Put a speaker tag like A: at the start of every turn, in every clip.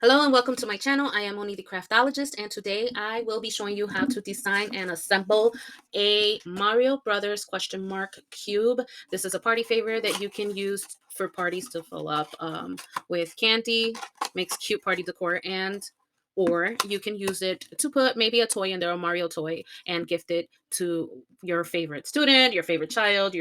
A: Hello and welcome to my channel. I am Moni the Craftologist, and today I will be showing you how to design and assemble a Mario Brothers question mark cube. This is a party favor that you can use for parties to fill up with candy, makes cute party decor, and or you can use it to put maybe a toy in there, a Mario toy, and gift it to your favorite student, your favorite child,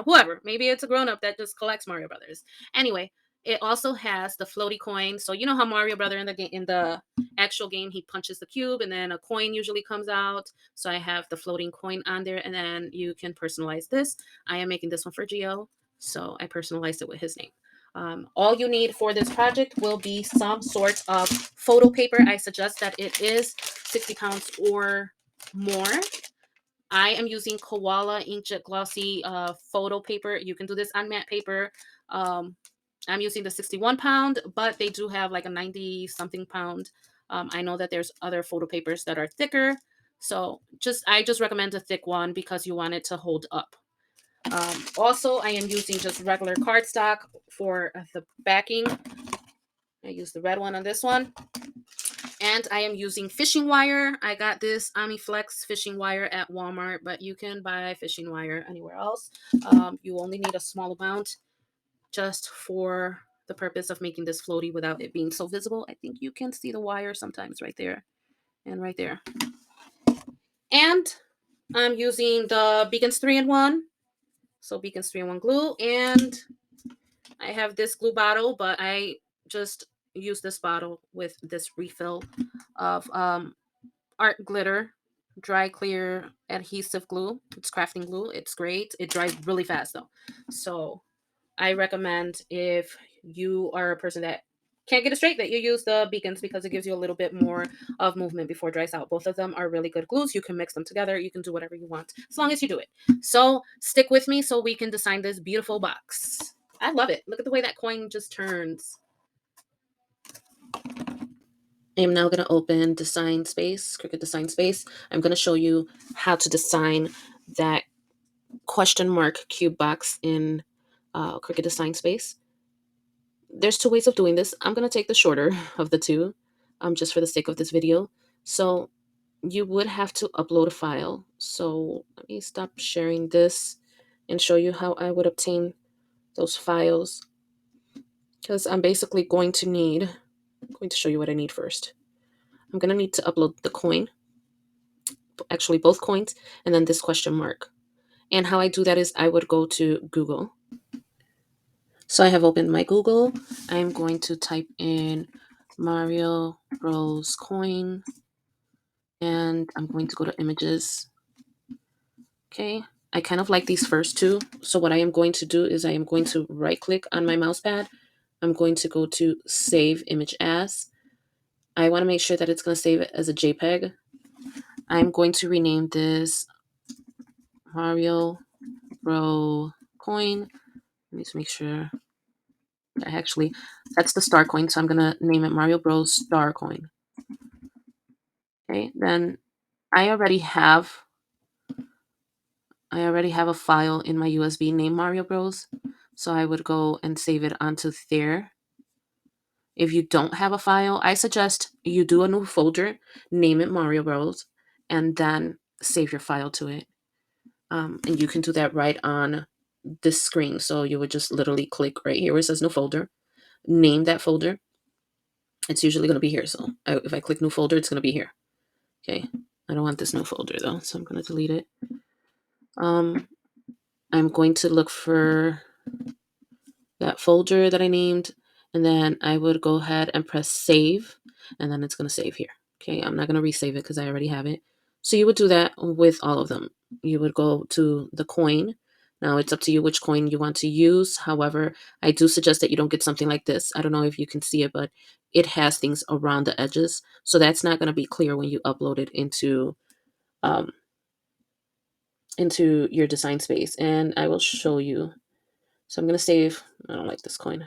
A: whoever. Maybe it's a grown-up that just collects Mario Brothers. Anyway, it also has the floaty coin. So you know how Mario Brother in the game, in the actual game, he punches the cube and then a coin usually comes out. So I have the floating coin on there, and then you can personalize this. I am making this one for Geo, so I personalized it with his name. All you need for this project will be some sort of photo paper. I suggest that it is 60 pounds or more. I am using Koala Inkjet Glossy photo paper. You can do this on matte paper. Um, I'm using the 61 pound, but they do have like a 90 something pound. I know that there's other photo papers that are thicker. So I just recommend a thick one because you want it to hold up. Also, I am using just regular cardstock for the backing. I use the red one on this one. And I am using fishing wire. I got this Amiflex fishing wire at Walmart, but you can buy fishing wire anywhere else. You only need a small amount just for the purpose of making this floaty without it being so visible. I think you can see the wire sometimes right there and right there. And I'm using the Beacons 3-in-1. So Beacons 3-in-1 glue. And I have this glue bottle, but I just use this bottle with this refill of art glitter dry clear adhesive glue. It's crafting glue. It's great. It dries really fast though. So I recommend, if you are a person that can't get it straight, that you use the Beacons because it gives you a little bit more of movement before it dries out. Both of them are really good glues. You can mix them together. You can do whatever you want as long as you do it. So stick with me so we can design this beautiful box. I love it. Look at the way that coin just turns. I am now going to open Design Space, Cricut Design Space. I'm going to show you how to design that question mark cube box in Cricut Design Space. There's two ways of doing this. I'm going to take the shorter of the two, just for the sake of this video. So you would have to upload a file. So let me stop sharing this and show you how I would obtain those files, because I'm basically going to show you what I need first. I'm going to need to upload the coin, actually both coins, and then this question mark. And how I do that is I would go to Google. So I have opened my Google. I'm going to type in Mario Bros coin, and I'm going to go to images. Okay, I kind of like these first two. So what I am going to do is I am going to right click on my mouse pad. I'm going to go to save image as. I want to make sure that it's going to save it as a JPEG. I'm going to rename this Mario Bro coin. Let me just make sure. Actually, that's the star coin, so I'm going to name it Mario Bros Star Coin. Okay, then I already have a file in my USB named Mario Bros. So I would go and save it onto there. If you don't have a file, I suggest you do a new folder, name it Mario Bros, and then save your file to it. And you can do that right on this screen. So you would just literally click right here where it says new folder, name that folder. It's usually going to be here. So if I click new folder, it's going to be here. Okay. I don't want this new folder though, so I'm going to delete it. I'm going to look for that folder that I named, and then I would go ahead and press save, and then it's going to save here. Okay, I'm not going to resave it because I already have it. So you would do that with all of them. You would go to the coin. Now it's up to you which coin you want to use. However, I do suggest that you don't get something like this. I don't know if you can see it, but it has things around the edges. So that's not going to be clear when you upload it into your design space. And I will show you. So I'm going to save, I don't like this coin.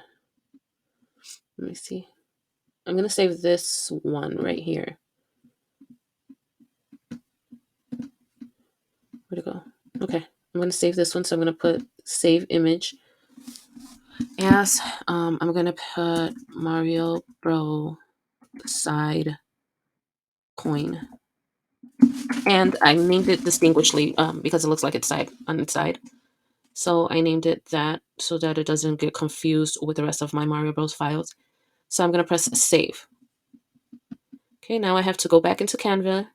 A: Let me see. I'm going to save this one right here. Where'd it go? Okay. I'm going to save this one. So I'm going to put save image. as I'm gonna put Mario Bro side coin, and I named it distinguishedly because it looks like it's side on its side. So I named it that so that it doesn't get confused with the rest of my Mario Bros files. So I'm gonna press save. Okay, now I have to go back into Canva.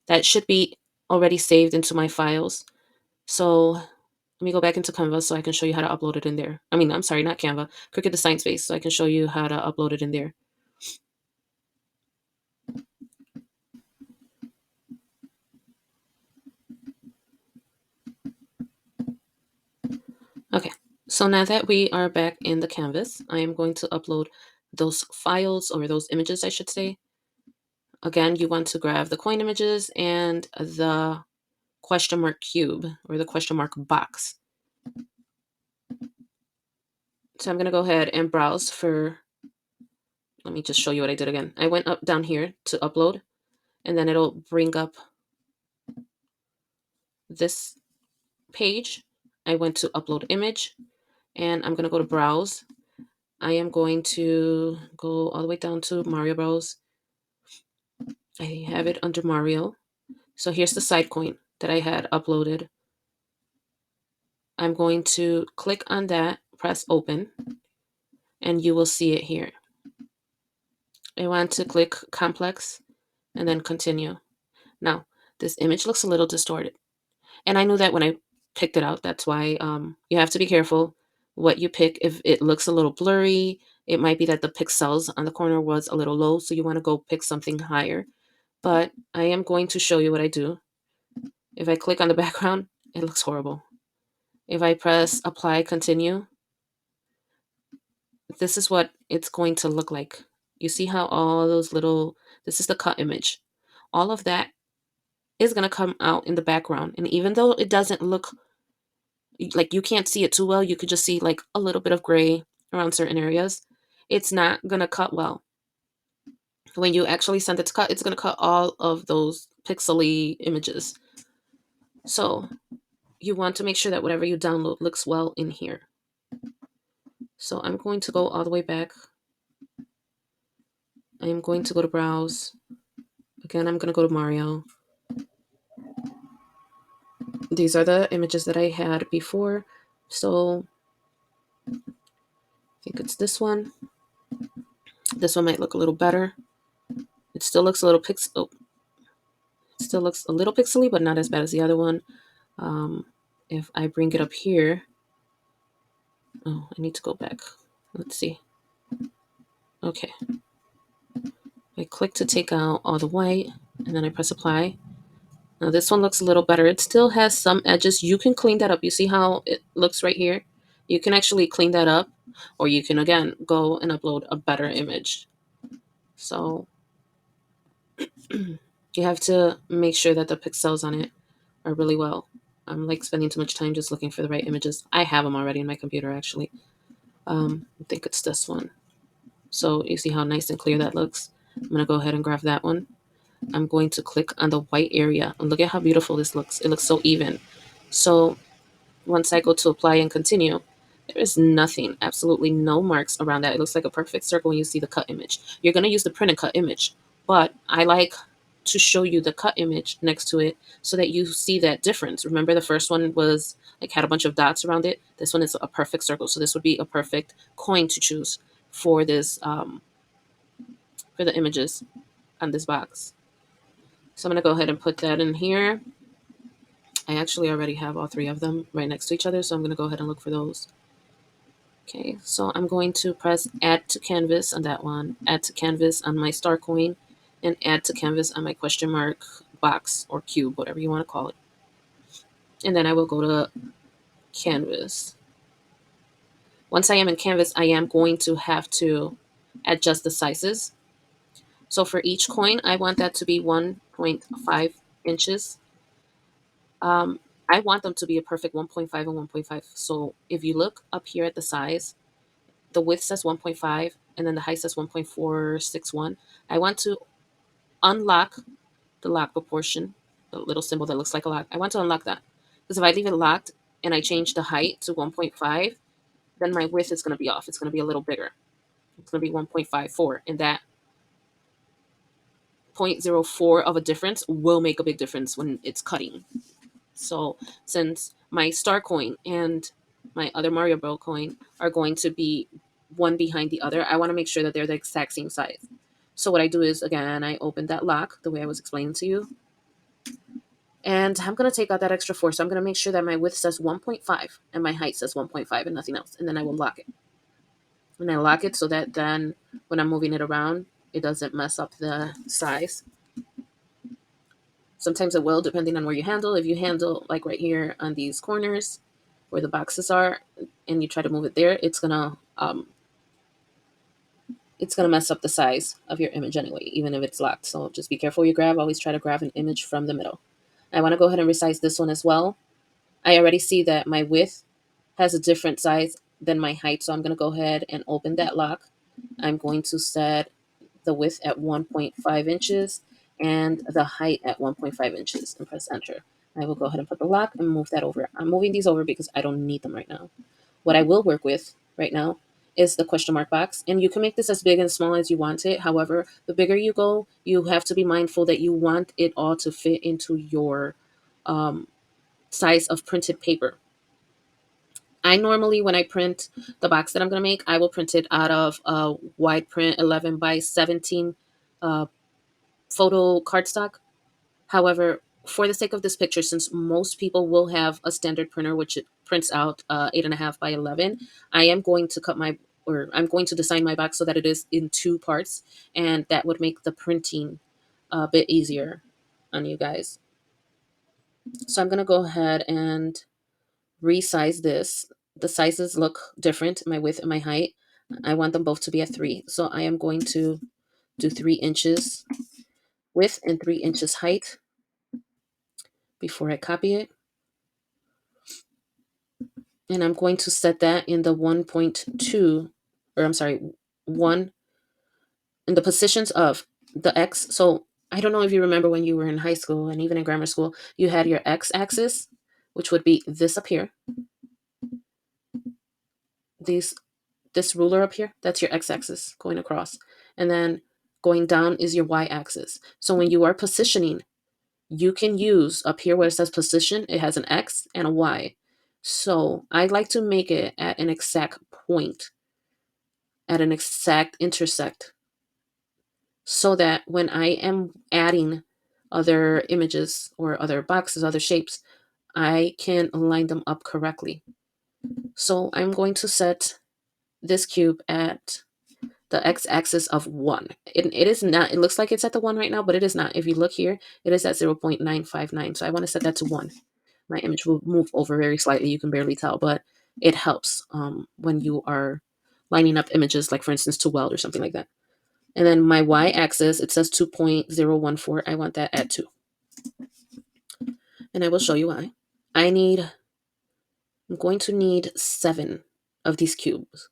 A: That should be already saved into my files. So let me go back into Canva so I can show you how to upload it in there. I mean, I'm sorry, not Canva, Cricut Design Space, so I can show you how to upload it in there. Okay, so now that we are back in the canvas, I am going to upload those files, or those images, I should say. Again, you want to grab the coin images and the question mark cube, or the question mark box. So I'm going to go ahead and browse for, let me just show you what I did again. I went up down here to upload, and then it'll bring up this page. I went to upload image, and I'm going to go to browse. I am going to go all the way down to Mario Bros. I have it under Mario. So here's the side coin that I had uploaded. I'm going to click on that, press open, and you will see it here. I want to click complex and then continue. Now, this image looks a little distorted. And I knew that when I picked it out. That's why you have to be careful what you pick. If it looks a little blurry, it might be that the pixels on the corner was a little low. So you want to go pick something higher. But I am going to show you what I do. If I click on the background, it looks horrible. If I press apply, continue, this is what it's going to look like. You see how all those little, this is the cut image. All of that is going to come out in the background. And even though it doesn't look like, you can't see it too well, you could just see like a little bit of gray around certain areas. It's not going to cut well. When you actually send it to cut, it's going to cut all of those pixely images. So you want to make sure that whatever you download looks well in here. So I'm going to go all the way back. I'm going to go to browse. Again, I'm going to go to Mario. These are the images that I had before. So I think it's this one. This one might look a little better. It still looks a little it still looks a little pixely, but not as bad as the other one. If I bring it up here, oh, I need to go back. Let's see. Okay. I click to take out all the white, and then I press apply. Now this one looks a little better. It still has some edges. You can clean that up. You see how it looks right here? You can actually clean that up, or you can, again, go and upload a better image. So you have to make sure that the pixels on it are really well. I'm like spending too much time just looking for the right images. I have them already in my computer, actually. I think it's this one. So you see how nice and clear that looks? I'm going to go ahead and grab that one. I'm going to click on the white area. And look at how beautiful this looks. It looks so even. So once I go to apply and continue, there is nothing, absolutely no marks around that. It looks like a perfect circle when you see the cut image. You're going to use the print and cut image, but I like to show you the cut image next to it so that you see that difference. Remember, the first one was like had a bunch of dots around it. This one is a perfect circle. So this would be a perfect coin to choose for this for the images on this box. So I'm going to go ahead and put that in here. I actually already have all three of them right next to each other, so I'm going to go ahead and look for those. Okay, so I'm going to press add to canvas on that one, add to canvas on my star coin, and add to canvas on my question mark box or cube, whatever you want to call it. And then I will go to canvas. Once I am in canvas, I am going to have to adjust the sizes. So for each coin, I want that to be 1.5 inches. I want them to be a perfect 1.5 and 1.5. So if you look up here at the size, the width says 1.5 and then the height says 1.461. I want to unlock the lock proportion, the little symbol that looks like a lock. I want to unlock that because if I leave it locked and I change the height to 1.5, then my width is going to be off. It's going to be a little bigger. It's going to be 1.54, and that 0.04 of a difference will make a big difference when it's cutting. So since my star coin and my other Mario Bros coin are going to be one behind the other, I want to make sure that they're the exact same size. So what I do is, again, I open that lock the way I was explaining to you. And I'm going to take out that extra 4. So I'm going to make sure that my width says 1.5 and my height says 1.5 and nothing else. And then I will lock it. And I lock it so that then when I'm moving it around, it doesn't mess up the size. Sometimes it will, depending on where you handle. If you handle like right here on these corners where the boxes are, and you try to move it there, it's gonna mess up the size of your image anyway, even if it's locked. So just be careful you grab. Always try to grab an image from the middle. I want to go ahead and resize this one as well. I already see that my width has a different size than my height, so I'm going to go ahead and open that lock. I'm going to set the width at 1.5 inches and the height at 1.5 inches and press enter. I will go ahead and put the lock and move that over. I'm moving these over because I don't need them right now. What I will work with right now is the question mark box, and you can make this as big and small as you want it. However, the bigger you go, you have to be mindful that you want it all to fit into your size of printed paper. I normally, when I print the box that I'm going to make, I will print it out of a wide print 11 by 17 photo cardstock. However, for the sake of this picture, since most people will have a standard printer, which it prints out 8.5 by 11, I am going to I'm going to design my box so that it is in 2 parts, and that would make the printing a bit easier on you guys. So I'm going to go ahead and resize this. The sizes look different, my width and my height. I want them both to be at 3. So I am going to do 3 inches width and 3 inches height before I copy it. And I'm going to set that in the 1.2, or I'm sorry, 1 in the positions of the X. So I don't know if you remember when you were in high school and even in grammar school, you had your X axis, which would be this up here. This ruler up here, that's your x-axis going across. And then going down is your y-axis. So when you are positioning, you can use up here where it says position, it has an x and a y. So I like to make it at an exact point, at an exact intersect, so that when I am adding other images or other boxes, other shapes, I can line them up correctly. So I'm going to set this cube at the x-axis of 1. It is not, it looks like it's at the 1 right now, but it is not. If you look here, it is at 0.959. So I want to set that to 1. My image will move over very slightly. You can barely tell, but it helps when you are lining up images, like for instance, to weld or something like that. And then my y-axis, it says 2.014. I want that at 2. And I will show you why. I'm going to need 7 of these cubes.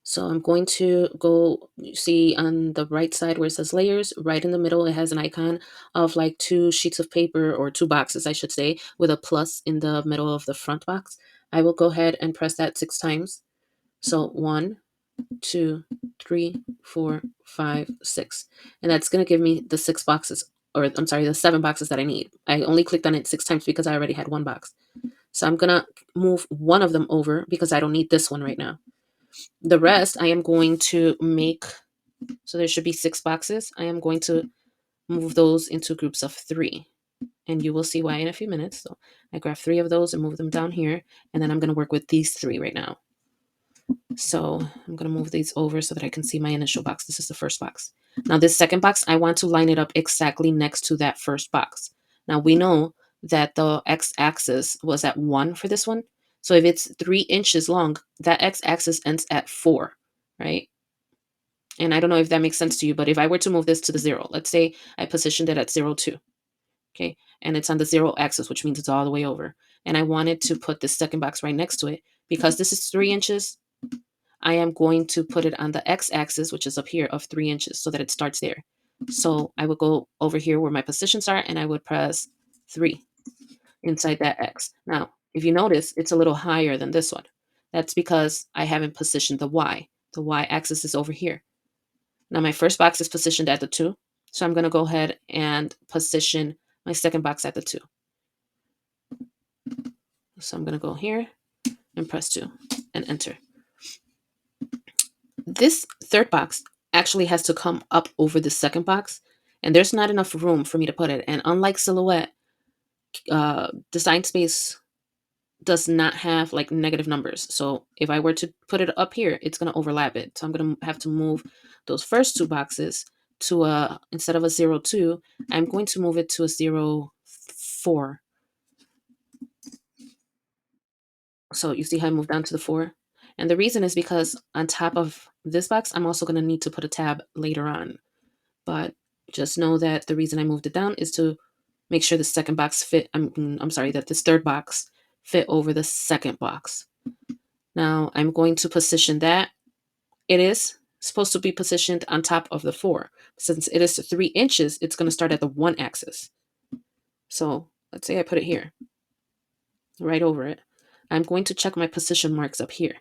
A: So I'm going to go, see on the right side where it says layers, right in the middle, it has an icon of like 2 sheets of paper, or 2 boxes, I should say, with a plus in the middle of the front box. I will go ahead and press that 6 times. So 1, 2, 3, 4, 5, 6. And that's going to give me the 6 boxes, or I'm sorry, the 7 boxes that I need. I only clicked on it 6 times because I already had 1 box. So I'm going to move one of them over because I don't need this one right now. The rest I am going to make, so there should be 6 boxes. I am going to move those into groups of 3. And you will see why in a few minutes. So I grab 3 of those and move them down here. And then I'm going to work with these 3 right now. So I'm going to move these over so that I can see my initial box. This is the first box. Now this second box, I want to line it up exactly next to that first box. Now we know that the x-axis was at 1 for this one. So if it's 3 inches long, that x-axis ends at 4, right? And I don't know if that makes sense to you, but if I were to move this to the 0, let's say I positioned it at 0.2, okay? And it's on the 0 axis, which means it's all the way over. And I wanted to put this second box right next to it. Because this is 3 inches, I am going to put it on the x-axis, which is up here, of 3 inches, so that it starts there. So I would go over here where my positions are, and I would press 3 inside that x. Now, if you notice, it's a little higher than this one. That's because I haven't positioned the Y. The Y axis is over here. Now my first box is positioned at the 2. So I'm going to go ahead and position my second box at the 2. So I'm going to go here and press 2 and enter. This third box actually has to come up over the second box, and there's not enough room for me to put it. And unlike Silhouette, Design Space does not have like negative numbers. So if I were to put it up here, it's going to overlap it. So I'm going to have to move those first two boxes to instead of a 0, 2, I'm going to move it to a 0, 4. So you see how I moved down to the 4? And the reason is because on top of this box, I'm also going to need to put a tab later on. But just know that the reason I moved it down is to make sure the second box fit. I'm sorry, that this third box fit over the second box. Now I'm going to position that. It is supposed to be positioned on top of the 4. Since it is 3 inches, it's going to start at the 1 axis. So let's say I put it here, right over it. I'm going to check my position marks up here.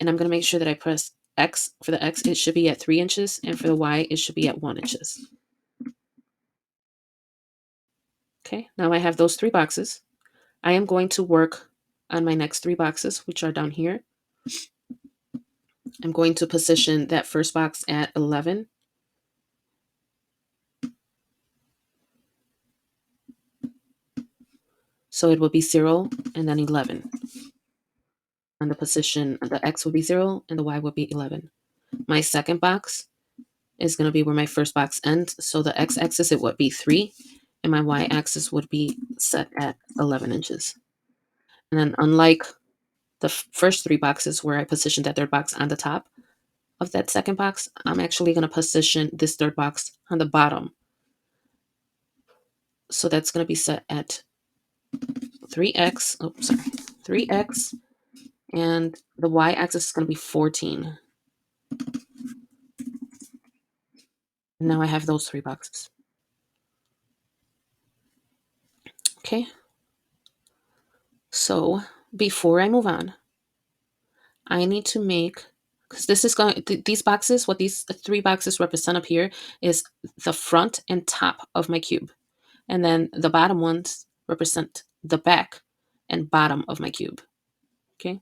A: And I'm going to make sure that I press X. For the X, it should be at 3 inches. And for the Y, it should be at 1 inches. Okay, now I have those 3 boxes. I am going to work on my next 3 boxes, which are down here. I'm going to position that first box at 11. So it will be 0 and then 11. And the position, the X will be 0 and the Y will be 11. My second box is going to be where my first box ends. So the X axis, it would be 3. And my Y axis would be set at 11 inches. And then unlike the first 3 boxes where I positioned that third box on the top of that second box, I'm actually going to position this third box on the bottom. So that's going to be set at 3x. Oh, sorry, 3x. And the Y axis is going to be 14. And now I have those 3 boxes. Okay. So before I move on, I need to make, because this is going, these boxes, what these 3 boxes represent up here is the front and top of my cube. And then the bottom ones represent the back and bottom of my cube. Okay.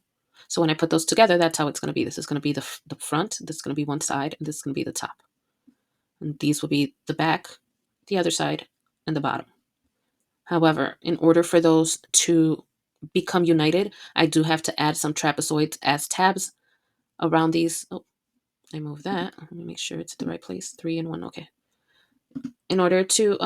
A: So when I put those together, that's how it's going to be. This is going to be the front, this is going to be one side, and this is going to be the top. And these will be the back, the other side, and the bottom. However, in order for those to become united, I do have to add some trapezoids as tabs around these. Oh, I moved that. Let me make sure it's the right place. 3 and 1. Okay. In order to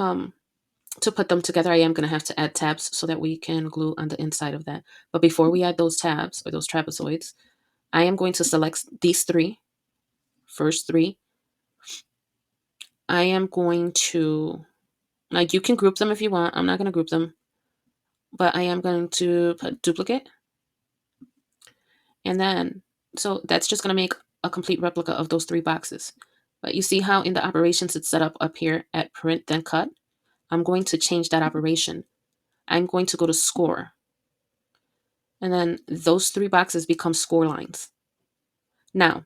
A: put them together, I am going to have to add tabs so that we can glue on the inside of that. But before we add those tabs or those trapezoids, I am going to select these 3, first 3. I am going to, like, you can group them if you want. I'm not going to group them, but I am going to put duplicate. And then, so that's just going to make a complete replica of those 3 boxes. But you see how in the operations it's set up here at print, then cut? I'm going to change that operation. I'm going to go to score. And then those 3 boxes become score lines. Now,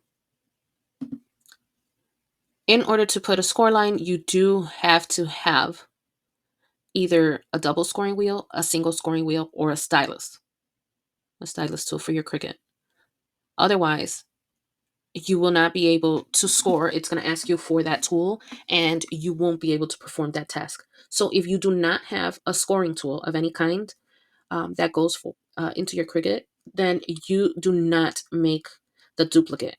A: in order to put a score line, you do have to have either a double scoring wheel, a single scoring wheel, or a stylus tool for your Cricut. Otherwise, you will not be able to score. It's going to ask you for that tool and you won't be able to perform that task. So if you do not have a scoring tool of any kind that goes into your Cricut, then you do not make the duplicate.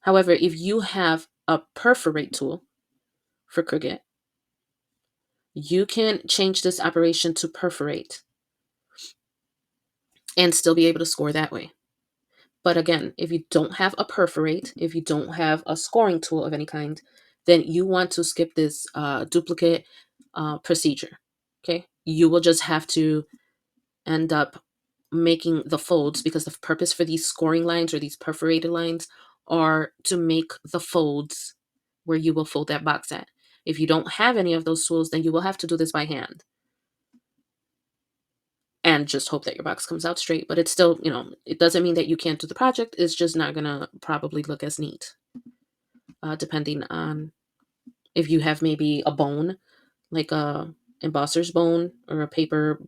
A: However, if you have a perforate tool for Cricut, you can change this operation to perforate and still be able to score that way. But again, if you don't have a perforate, if you don't have a scoring tool of any kind, then you want to skip this duplicate procedure. Okay, you will just have to end up making the folds, because the purpose for these scoring lines or these perforated lines are to make the folds where you will fold that box at. If you don't have any of those tools, then you will have to do this by hand. and just hope that your box comes out straight. But it's still, it doesn't mean that you can't do the project. It's just not going to probably look as neat, depending on if you have maybe a bone, like a embosser's bone or a paper.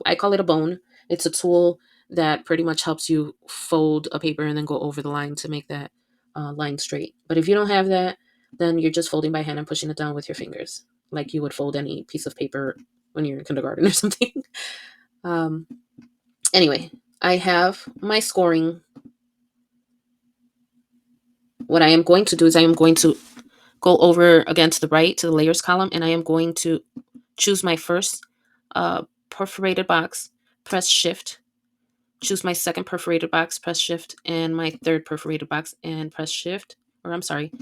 A: I call it a bone. It's a tool that pretty much helps you fold a paper and then go over the line to make that line straight. But if you don't have that, then you're just folding by hand and pushing it down with your fingers, like you would fold any piece of paper when you're in kindergarten or something. um, anyway, I have my scoring. What I am going to do is I am going to go over again to the right to the layers column, and I am going to choose my first perforated box, press shift, choose my second perforated box, press shift, and my third perforated box and press shift. Or I'm sorry,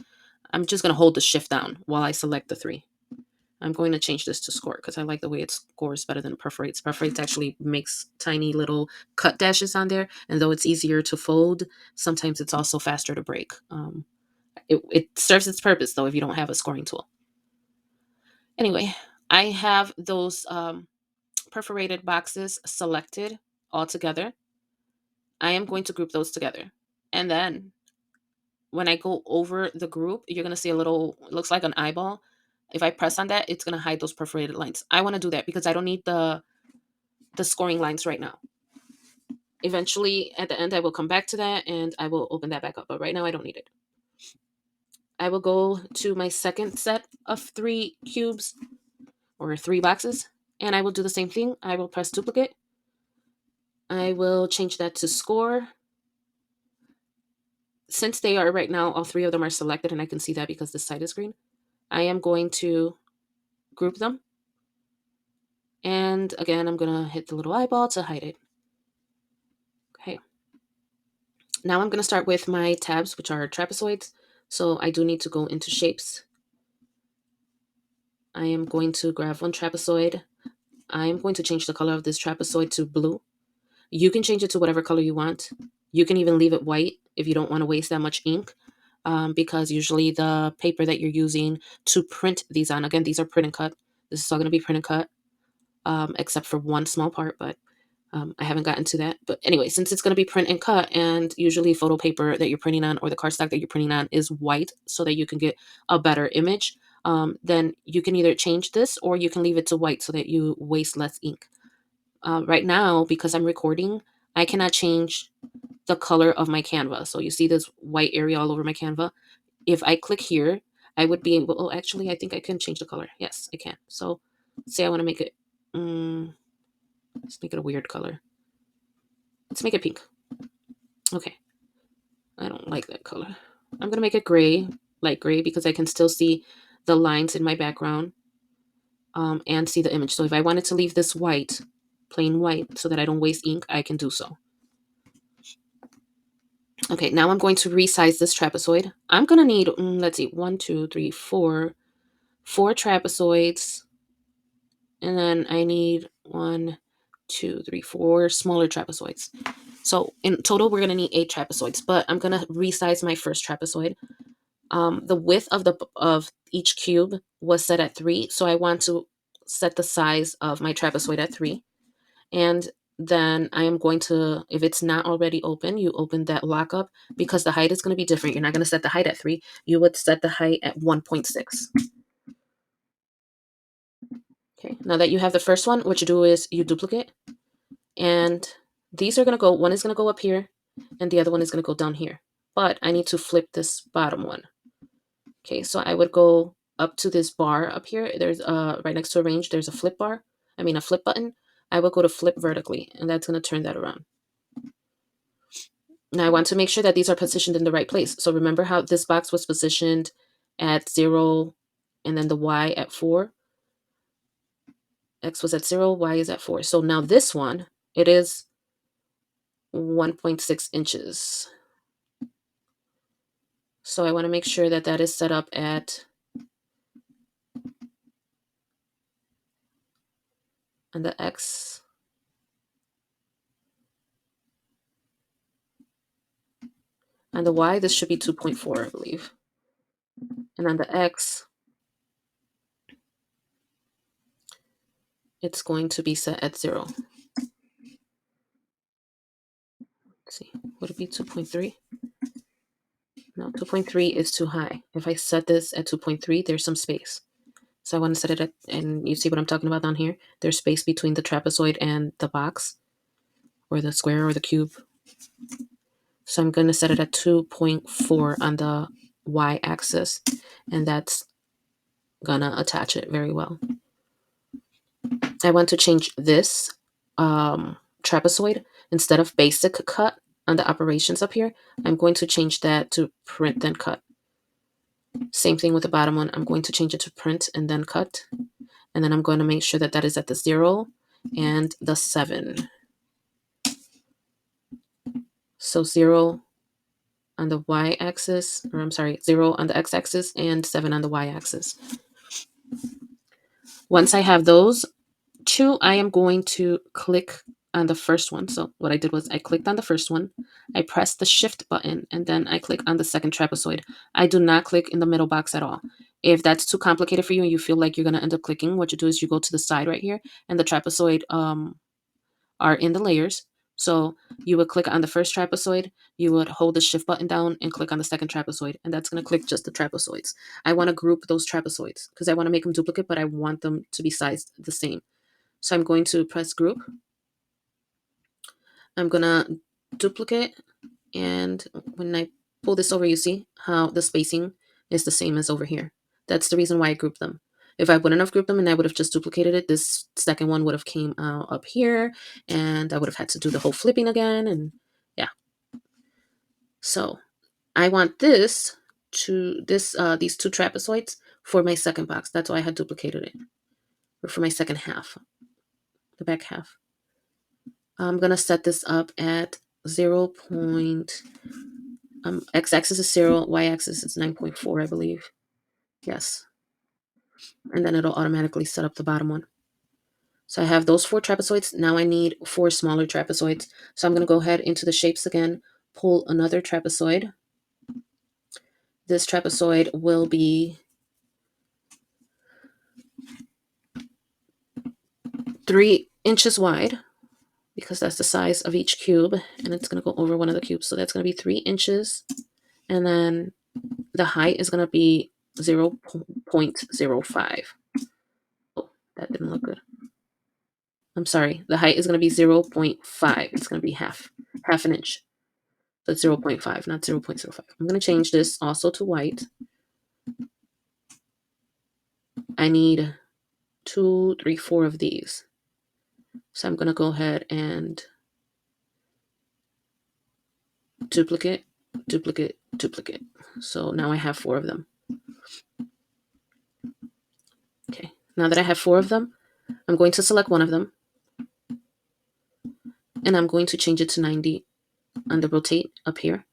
A: I'm just going to hold the shift down while I select the three. I'm going to change this to score because I like the way it scores better than perforates. Perforates actually makes tiny little cut dashes on there, and though it's easier to fold, sometimes it's also faster to break. It serves its purpose though if you don't have a scoring tool. Anyway, I have those perforated boxes selected all together. I am going to group those together. And then when I go over the group, you're going to see a little, it looks like an eyeball. If I press on that, it's going to hide those perforated lines. I want to do that because I don't need the scoring lines right now. Eventually, at the end, I will come back to that and I will open that back up. But right now, I don't need it. I will go to my second set of 3 cubes or 3 boxes, and I will do the same thing. I will press duplicate. I will change that to score. Since they are right now, all 3 of them are selected, and I can see that because this side is green, I am going to group them. And again, I'm going to hit the little eyeball to hide it. Okay. Now I'm going to start with my tabs, which are trapezoids. So I do need to go into shapes. I am going to grab one trapezoid. I am going to change the color of this trapezoid to blue. You can change it to whatever color you want. You can even leave it white if you don't want to waste that much ink, because usually the paper that you're using to print these on, again, these are print and cut. This is all going to be print and cut, except for one small part, but I haven't gotten to that. But anyway, since it's going to be print and cut, and usually photo paper that you're printing on or the cardstock that you're printing on is white so that you can get a better image, then you can either change this or you can leave it to white so that you waste less ink. Right now, because I'm recording, I cannot change the color of my Canva. So you see this white area all over my Canva. If I click here, I would be able, oh, actually, I think I can change the color. Yes, I can. So say I want to make it, let's make it a weird color. Let's make it pink. Okay. I don't like that color. I'm going to make it gray, light gray, because I can still see the lines in my background, and see the image. So if I wanted to leave this white, plain white, so that I don't waste ink, I can do so. Okay, now I'm going to resize this trapezoid. I'm going to need, let's see, 1, 2, 3, 4 trapezoids. And then I need 1, 2, 3, 4 smaller trapezoids. So in total, we're going to need 8 trapezoids, but I'm going to resize my first trapezoid. The width of each cube was set at 3, so I want to set the size of my trapezoid at 3. And then I am going to, if it's not already open, you open that lockup, because the height is going to be different. You're not going to set the height at 3. You would set the height at 1.6. Okay, now that you have the first one, what you do is you duplicate, and these are going to go, one is going to go up here, and the other one is going to go down here. But I need to flip this bottom one. Okay, so I would go up to this bar up here. There's right next to arrange, there's a flip bar. I mean a flip button. I will go to flip vertically, and that's going to turn that around. Now I want to make sure that these are positioned in the right place. So remember how this box was positioned at 0 and then the Y at 4? X was at 0, Y is at 4. So now this one, it is 1.6 inches. So I want to make sure that that is set up at, on the X, on the Y, this should be 2.4, I believe. And on the X, it's going to be set at 0. see, would it be 2.3? No, 2.3 is too high. If I set this at 2.3, there's some space. So I want to set it at, and you see what I'm talking about down here? There's space between the trapezoid and the box, or the square, or the cube. So I'm going to set it at 2.4 on the y-axis, and that's going to attach it very well. I want to change this trapezoid. Instead of basic cut on the operations up here, I'm going to change that to print then cut. Same thing with the bottom one. I'm going to change it to print and then cut. And then I'm going to make sure that that is at the 0 and the 7. So 0 on the y-axis, or I'm sorry, 0 on the x-axis and 7 on the y-axis. Once I have those two, I am going to click on the first one. So what I did was I clicked on the first one, I pressed the shift button, and then I click on the second trapezoid. I do not click in the middle box at all. If that's too complicated for you and you feel like you're going to end up clicking, what you do is you go to the side right here, and the trapezoid are in the layers. So you would click on the first trapezoid, you would hold the shift button down and click on the second trapezoid, and that's going to click just the trapezoids. I want to group those trapezoids because I want to make them duplicate, but I want them to be sized the same. So I'm going to press group. I'm going to duplicate, and when I pull this over, you see how the spacing is the same as over here. That's the reason why I grouped them. If I wouldn't have grouped them and I would have just duplicated it, this second one would have came out up here, and I would have had to do the whole flipping again, and yeah. So I want this to these two trapezoids for my second box. That's why I had duplicated it, or for my second half, the back half. I'm gonna set this up at 0. X-axis is 0, y-axis is 9.4, I believe. Yes. And then it'll automatically set up the bottom one. So I have those 4 trapezoids. Now I need 4 smaller trapezoids. So I'm going to go ahead into the shapes again, pull another trapezoid. This trapezoid will be 3 inches wide because that's the size of each cube, and it's going to go over one of the cubes. So that's going to be 3 inches. And then the height is going to be 0.05. Oh, that didn't look good. I'm sorry. The height is going to be 0.5. It's going to be half an inch. So it's 0.5, not 0.05. I'm going to change this also to white. I need 2, 3, 4 of these. So I'm going to go ahead and duplicate, duplicate, duplicate. So now I have 4 of them. Okay, now that I have 4 of them, I'm going to select one of them, and I'm going to change it to 90 on the rotate up here.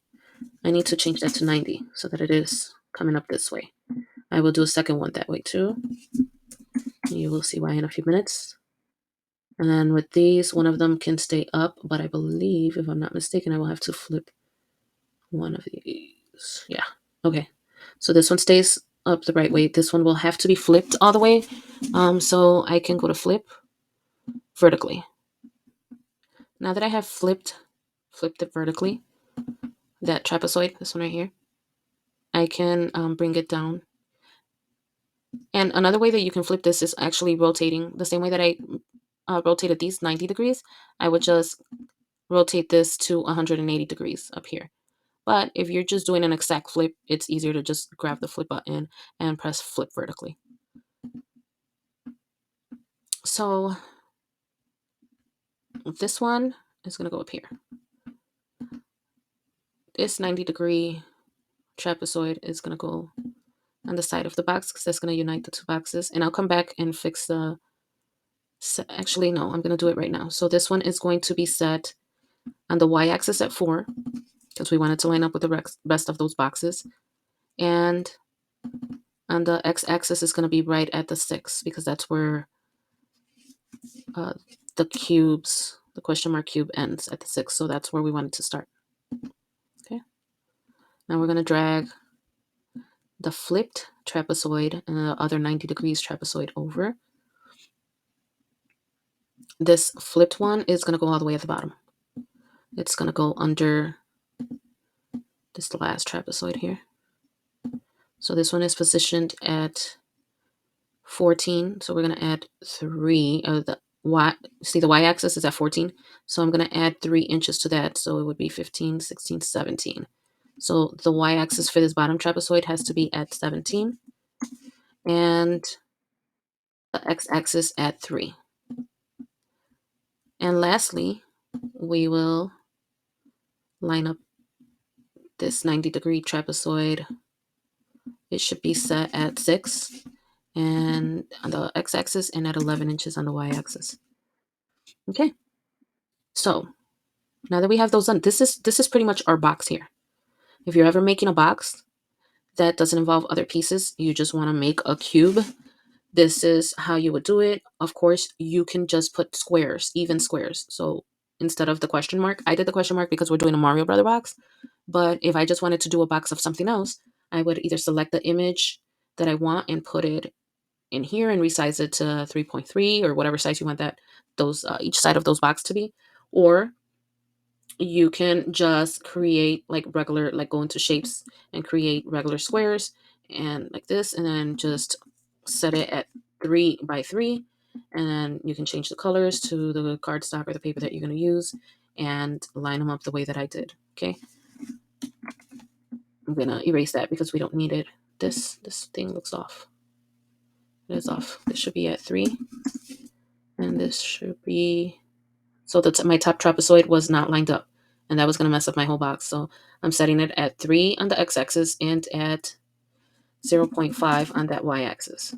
A: I need to change that to 90 so that it is coming up this way. I will do a second one that way too. You will see why in a few minutes. And then with these, one of them can stay up, but I believe, if I'm not mistaken, I will have to flip one of these. Yeah, okay. So this one stays up the right way. This one will have to be flipped all the way. So I can go to flip vertically. Now that I have flipped it vertically, that trapezoid, this one right here, I can bring it down. And another way that you can flip this is actually rotating. The same way that I rotated these 90 degrees, I would just rotate this to 180 degrees up here. But if you're just doing an exact flip, it's easier to just grab the flip button and press flip vertically. So this one is going to go up here. This 90-degree trapezoid is going to go on the side of the box because that's going to unite the 2 boxes. And I'll come back and fix the... Actually, no, I'm going to do it right now. So this one is going to be set on the y-axis at 4 because we want it to line up with the rest of those boxes. And on the x-axis is going to be right at the 6 because that's where the cubes, the question mark cube ends at the 6. So that's where we want it to start. Okay. Now we're going to drag the flipped trapezoid and the other 90 degrees trapezoid over. This flipped one is going to go all the way at the bottom. It's going to go under this last trapezoid here. So this one is positioned at 14. So we're going to add 3. The y, see the y-axis is at 14. So I'm going to add 3 inches to that. So it would be 15, 16, 17. So the y-axis for this bottom trapezoid has to be at 17. And the x-axis at 3. And lastly, we will line up this 90-degree trapezoid. It should be set at 6 and on the x-axis and at 11 inches on the y-axis. Okay, so now that we have those done, this is pretty much our box here. If you're ever making a box that doesn't involve other pieces, you just want to make a cube, this is how you would do it. Of course, you can just put squares, even squares. So instead of the question mark, I did the question mark because we're doing a Mario Brother box. But if I just wanted to do a box of something else, I would either select the image that I want and put it in here and resize it to 3.3 or whatever size you want that those each side of those box to be. Or you can just create like regular, like go into shapes and create regular squares and like this, and then just set it at 3 by 3, and then you can change the colors to the cardstock or the paper that you're going to use and line them up the way that I did. Okay, I'm gonna erase that because we don't need it. This thing looks off. It is off. This should be at 3, and this should be, so that my top trapezoid was not lined up, and that was going to mess up my whole box. So I'm setting it at 3 on the x-axis and at 0.5 on that y-axis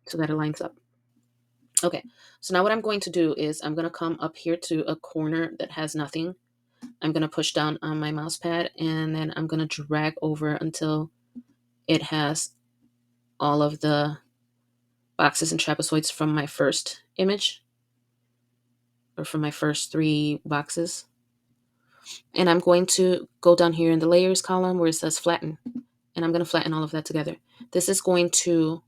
A: so that it lines up. Okay, so now what I'm going to do is I'm going to come up here to a corner that has nothing. I'm going to push down on my mouse pad, and then I'm going to drag over until it has all of the boxes and trapezoids from my first image, or from my first 3 boxes. And I'm going to go down here in the layers column where it says flatten, and I'm going to flatten all of that together. This is going to,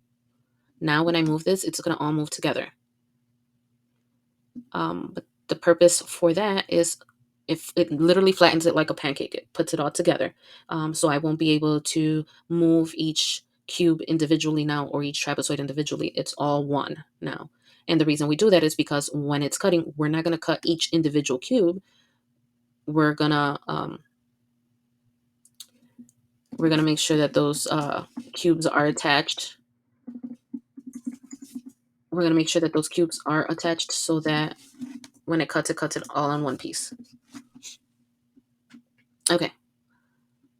A: now when I move this, it's going to all move together. But the purpose for that is if it literally flattens it like a pancake, it puts it all together. So I won't be able to move each cube individually now, or each trapezoid individually. It's all one now. And the reason we do that is because when it's cutting, we're not going to cut each individual cube. We're gonna make sure that those cubes are attached. We're gonna make sure that those cubes are attached so that when it cuts it all on one piece. Okay.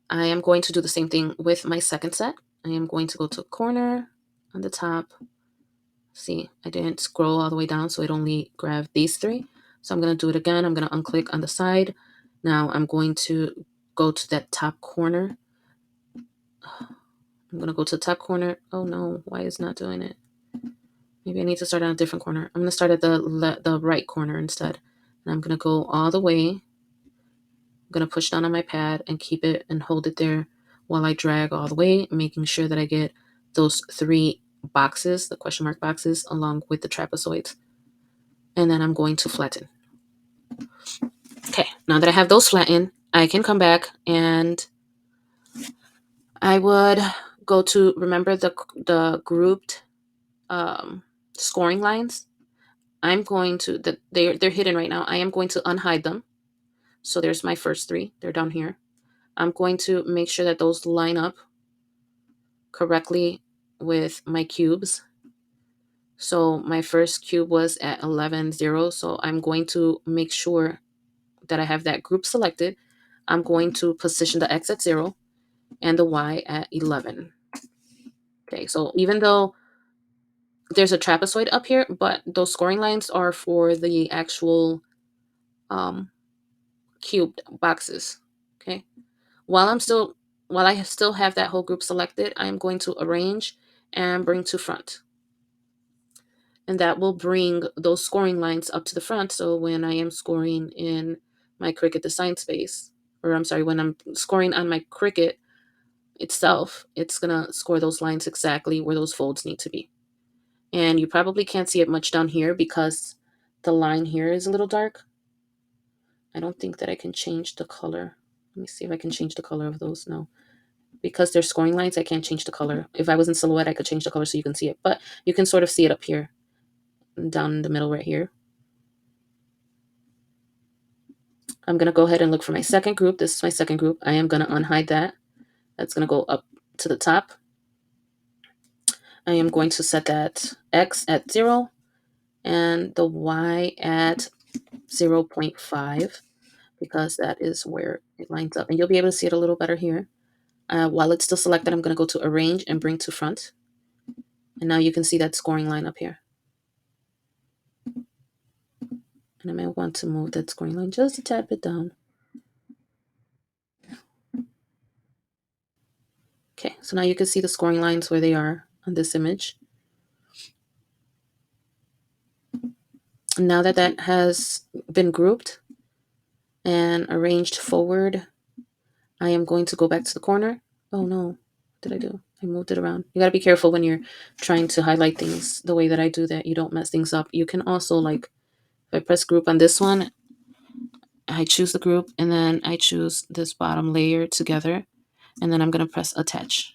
A: I am going to do the same thing with my second set. I am going to go to corner on the top. See, I didn't scroll all the way down, so it only grabbed these 3. So I'm going to do it again. I'm going to unclick on the side. Now I'm going to go to that top corner. I'm going to go to the top corner. Oh no, why is it not doing it? Maybe I need to start on a different corner. I'm going to start at the right corner instead. And I'm going to go all the way. I'm going to push down on my pad and keep it and hold it there while I drag all the way, making sure that I get those 3 boxes, the question mark boxes, along with the trapezoids. And then I'm going to flatten. Okay, now that I have those flattened, I can come back and I would go to, remember the grouped scoring lines? I'm going to, they're hidden right now. I am going to unhide them. So there's my first 3. They're down here. I'm going to make sure that those line up correctly with my cubes. So my first cube was at 11, 0. So I'm going to make sure that I have that group selected. I'm going to position the X at 0 and the Y at 11. Okay, so even though there's a trapezoid up here, but those scoring lines are for the actual cubed boxes. Okay, while I still have that whole group selected, I'm going to arrange and bring to front. And that will bring those scoring lines up to the front. So when I am scoring in my Cricut design space, or I'm sorry, when I'm scoring on my Cricut itself, it's going to score those lines exactly where those folds need to be. And you probably can't see it much down here because the line here is a little dark. I don't think that I can change the color. Let me see if I can change the color of those. No, because they're scoring lines, I can't change the color. If I was in silhouette, I could change the color so you can see it, but you can sort of see it up here, down in the middle right here. I'm going to go ahead and look for my second group. This is my second group. I am going to unhide that. That's going to go up to the top. I am going to set that X at 0 and the Y at 0.5 because that is where it lines up. And you'll be able to see it a little better here. While it's still selected, I'm going to go to Arrange and Bring to Front. And now you can see that scoring line up here. And I may want to move that scoring line just a tad bit down. Okay, so now you can see the scoring lines where they are on this image. Now that that has been grouped and arranged forward, I am going to go back to the corner. Oh no, what did I do? I moved it around. You gotta be careful when you're trying to highlight things the way that I do that you don't mess things up. You can also, like, if I press group on this one, I choose the group and then I choose this bottom layer together and then I'm gonna press attach.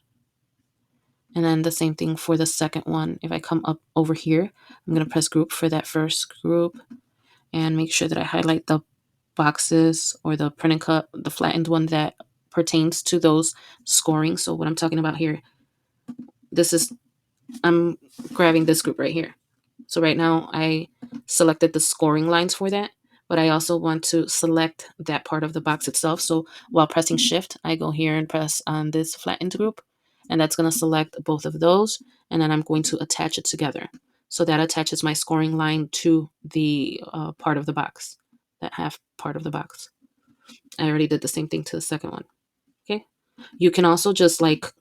A: And then the same thing for the second one. If I come up over here, I'm going to press group for that first group and make sure that I highlight the boxes or the print and cut, the flattened one that pertains to those scoring. So what I'm talking about here, I'm grabbing this group right here. So right now I selected the scoring lines for that, but I also want to select that part of the box itself. So while pressing shift, I go here and press on this flattened group, and that's going to select both of those. And then I'm going to attach it together. So that attaches my scoring line to the part of the box, that half part of the box. I already did the same thing to the second one. Okay. You can also just like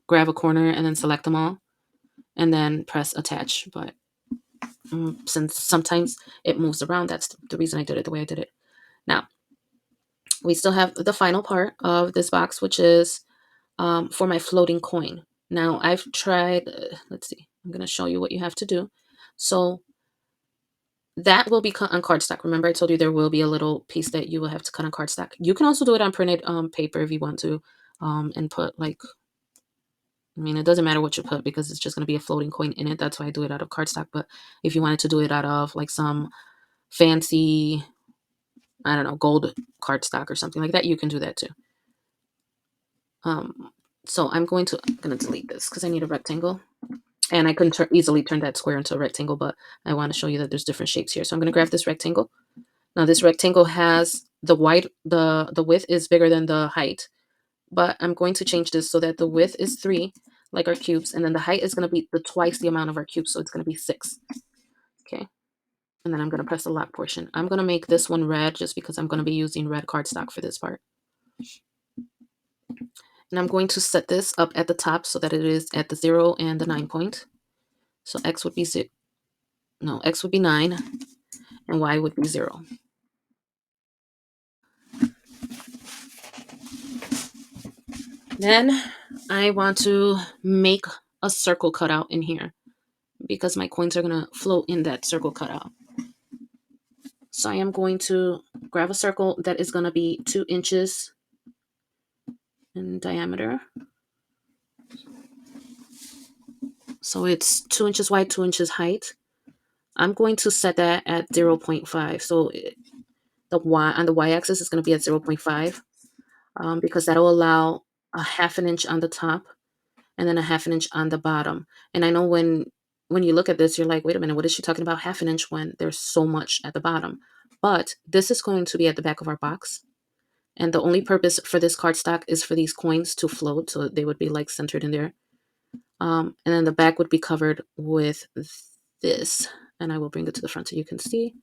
A: grab a corner and then select them all and then press attach. But since sometimes it moves around, that's the reason I did it the way I did it. Now, we still have the final part of this box, which is for my floating coin. Now, I've tried, let's see, I'm going to show you what you have to do. So that will be cut on cardstock. Remember, I told you there will be a little piece that you will have to cut on cardstock. You can also do it on printed paper if you want to, and put like, I mean, it doesn't matter what you put because it's just going to be a floating coin in it. That's why I do it out of cardstock. But if you wanted to do it out of like some fancy, I don't know, gold cardstock or something like that, you can do that too. So I'm going to delete this because I need a rectangle. And I couldn't easily turn that square into a rectangle, but I want to show you that there's different shapes here. So I'm going to grab this rectangle. Now this rectangle has the width is bigger than the height, but I'm going to change this so that the width is 3, like our cubes, and then the height is going to be twice the amount of our cubes, so it's going to be 6. Okay. And then I'm going to press the lock portion. I'm going to make this one red just because I'm going to be using red cardstock for this part. And I'm going to set this up at the top so that it is at the 0 and the 9 point. So X would be X would be 9 and Y would be 0. Then I want to make a circle cutout in here because my coins are going to float in that circle cutout. So I am going to grab a circle that is going to be 2 inches in diameter. So it's 2 inches wide, 2 inches height. I'm going to set that at 0.5. So the Y on the Y-axis is going to be at 0.5 because that'll allow a 1/2 inch on the top and then a 1/2 inch on the bottom. And I know when you look at this, you're like, wait a minute, what is she talking about 1/2 inch when there's so much at the bottom? But this is going to be at the back of our box. And the only purpose for this cardstock is for these coins to float. So they would be like centered in there. And then the back would be covered with this. And I will bring it to the front so you can see.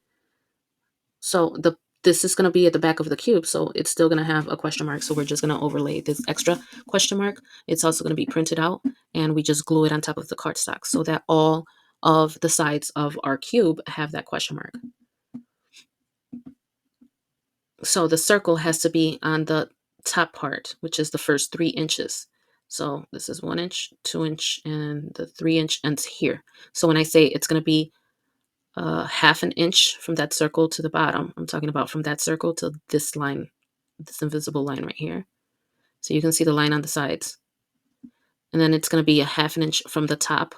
A: So this is going to be at the back of the cube. So it's still going to have a question mark. So we're just going to overlay this extra question mark. It's also going to be printed out. And we just glue it on top of the cardstock so that all of the sides of our cube have that question mark. So the circle has to be on the top part, which is the first 3 inches. So this is 1 inch, 2 inch, and the 3 inch ends here. So when I say it's going to be half an inch from that circle to the bottom. I'm talking about from that circle to this line, this invisible line right here. So you can see the line on the sides. And then it's going to be a half an inch from the top.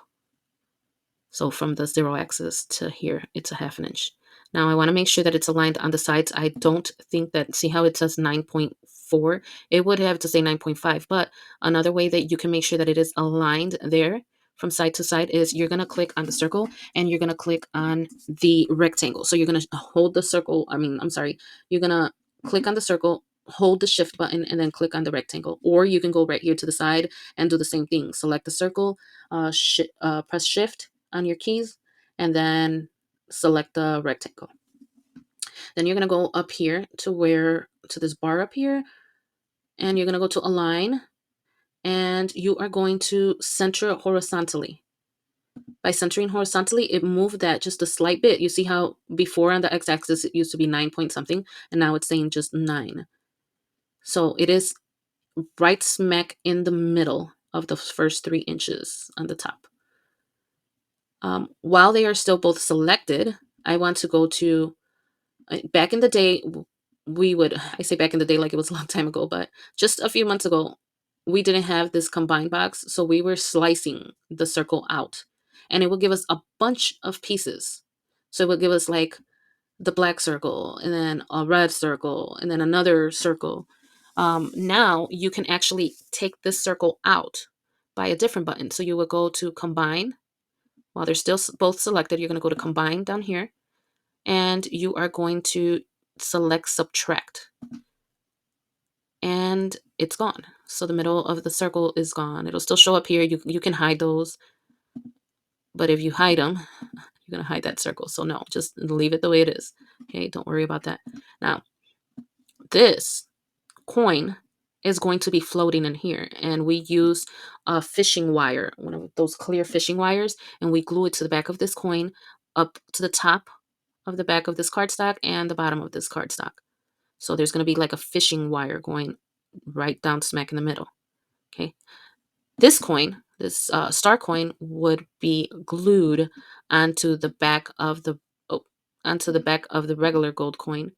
A: So from the 0 axis to here, it's a half an inch. Now I want to make sure that it's aligned on the sides. I don't think that, see how it says 9.4? It would have to say 9.5, but another way that you can make sure that it is aligned there from side to side is you're going to click on the circle and you're going to click on the rectangle. So you're going to hold the circle. You're going to click on the circle, hold the shift button, and then click on the rectangle. Or you can go right here to the side and do the same thing. Select the circle, press shift on your keys, and then select the rectangle. Then you're going to go up here to this bar up here, and you're going to go to align, and you are going to center horizontally. By centering horizontally, it moved that just a slight bit. You see how before on the x-axis it used to be 9 point something, and now it's saying just 9. So it is right smack in the middle of the first 3 inches on the top. While they are still both selected, I want to go to, back in the day, I say back in the day like it was a long time ago, but just a few months ago, we didn't have this combined box. So we were slicing the circle out and it would give us a bunch of pieces. So it would give us like the black circle and then a red circle and then another circle. Now you can actually take this circle out by a different button. So you would go to combine. While they're still both selected, you're going to go to combine down here and you are going to select subtract. And it's gone. So the middle of the circle is gone. It'll still show up here. You can hide those. But if you hide them, you're going to hide that circle. So no, just leave it the way it is. Okay, don't worry about that. Now, this coin is going to be floating in here. And we use a fishing wire, one of those clear fishing wires, and we glue it to the back of this coin up to the top of the back of this cardstock and the bottom of this cardstock. So there's going to be like a fishing wire going right down smack in the middle. Okay. This coin, this star coin, would be glued onto the back of the regular gold coin.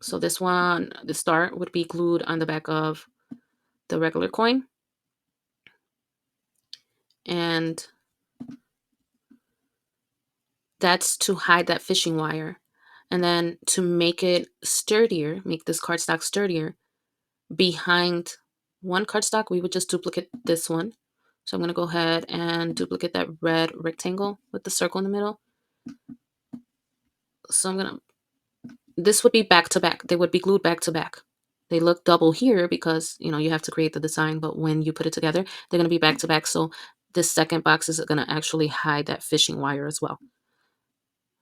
A: So this one, the star, would be glued on the back of the regular coin. And that's to hide that fishing wire. And then to make it sturdier, make this cardstock sturdier, behind one cardstock, we would just duplicate this one. So I'm going to go ahead and duplicate that red rectangle with the circle in the middle. So this would be back to back. They would be glued back to back. They look double here because, you have to create the design, but when you put it together, they're going to be back to back. So this second box is going to actually hide that fishing wire as well.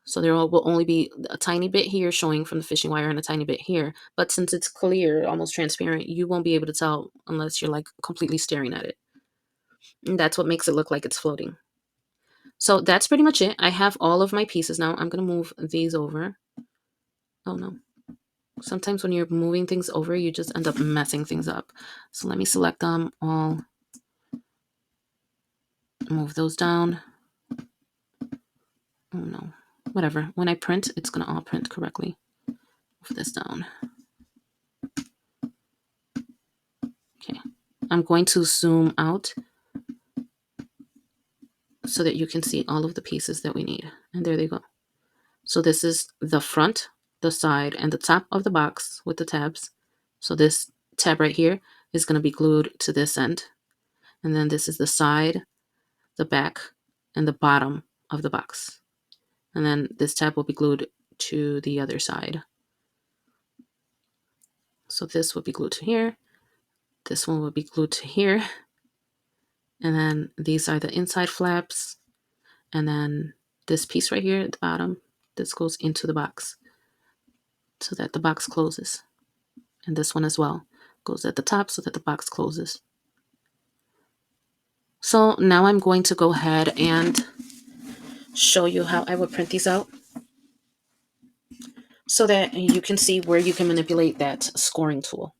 A: So there will only be a tiny bit here showing from the fishing wire and a tiny bit here. But since it's clear, almost transparent, you won't be able to tell unless you're like completely staring at it. And that's what makes it look like it's floating. So that's pretty much it. I have all of my pieces now. I'm going to move these over. Oh no. Sometimes when you're moving things over, you just end up messing things up. So let me select them all. Move those down. Oh no. Whatever. When I print, it's going to all print correctly. Move this down. Okay. I'm going to zoom out so that you can see all of the pieces that we need. And there they go. So this is the front, the side, and the top of the box with the tabs. So this tab right here is going to be glued to this end. And then this is the side, the back, and the bottom of the box. And then this tab will be glued to the other side. So this will be glued to here. This one will be glued to here. And then these are the inside flaps. And then this piece right here at the bottom, this goes into the box so that the box closes. And this one as well goes at the top so that the box closes. So now I'm going to go ahead and show you how I would print these out so that you can see where you can manipulate that scoring tool.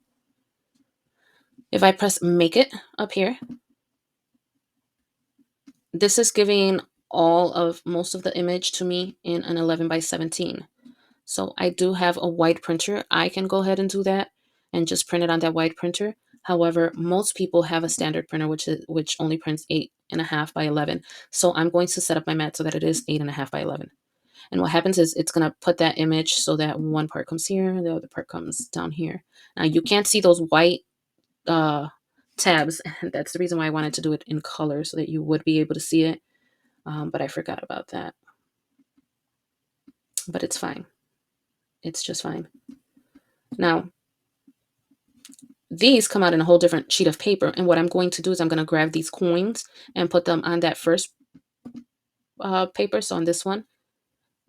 A: If I press make it up here, this is giving most of the image to me in an 11 by 17. So I do have a white printer. I can go ahead and do that and just print it on that white printer. However, most people have a standard printer which only prints 8.5 by 11. So I'm going to set up my mat so that it is 8.5 by 11. And what happens is it's going to put that image so that one part comes here, the other part comes down here. Now you can't see those white tabs, and that's the reason why I wanted to do it in color so that you would be able to see it. But I forgot about that. But it's fine. It's just fine. Now, these come out in a whole different sheet of paper. And what I'm going to do is I'm going to grab these coins and put them on that first paper. So on this one.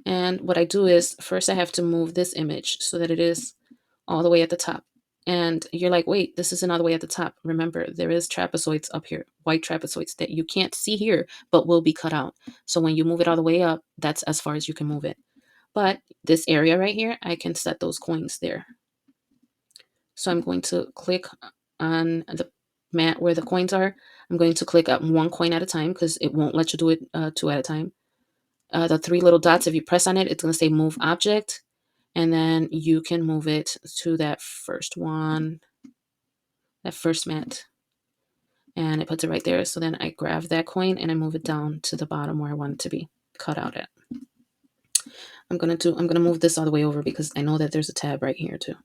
A: And what I do is first I have to move this image so that it is all the way at the top. And you're like, wait, this isn't all the way at the top. Remember, there is trapezoids up here, white trapezoids that you can't see here, but will be cut out. So when you move it all the way up, that's as far as you can move it. But this area right here, I can set those coins there. So I'm going to click on the mat where the coins are. I'm going to click up one coin at a time because it won't let you do it two at a time. The three little dots, if you press on it, it's going to say move object. And then you can move it to that first one, that first mat. And it puts it right there. So then I grab that coin and I move it down to the bottom where I want it to be cut out at. I'm going to move this all the way over because I know that there's a tab right here too.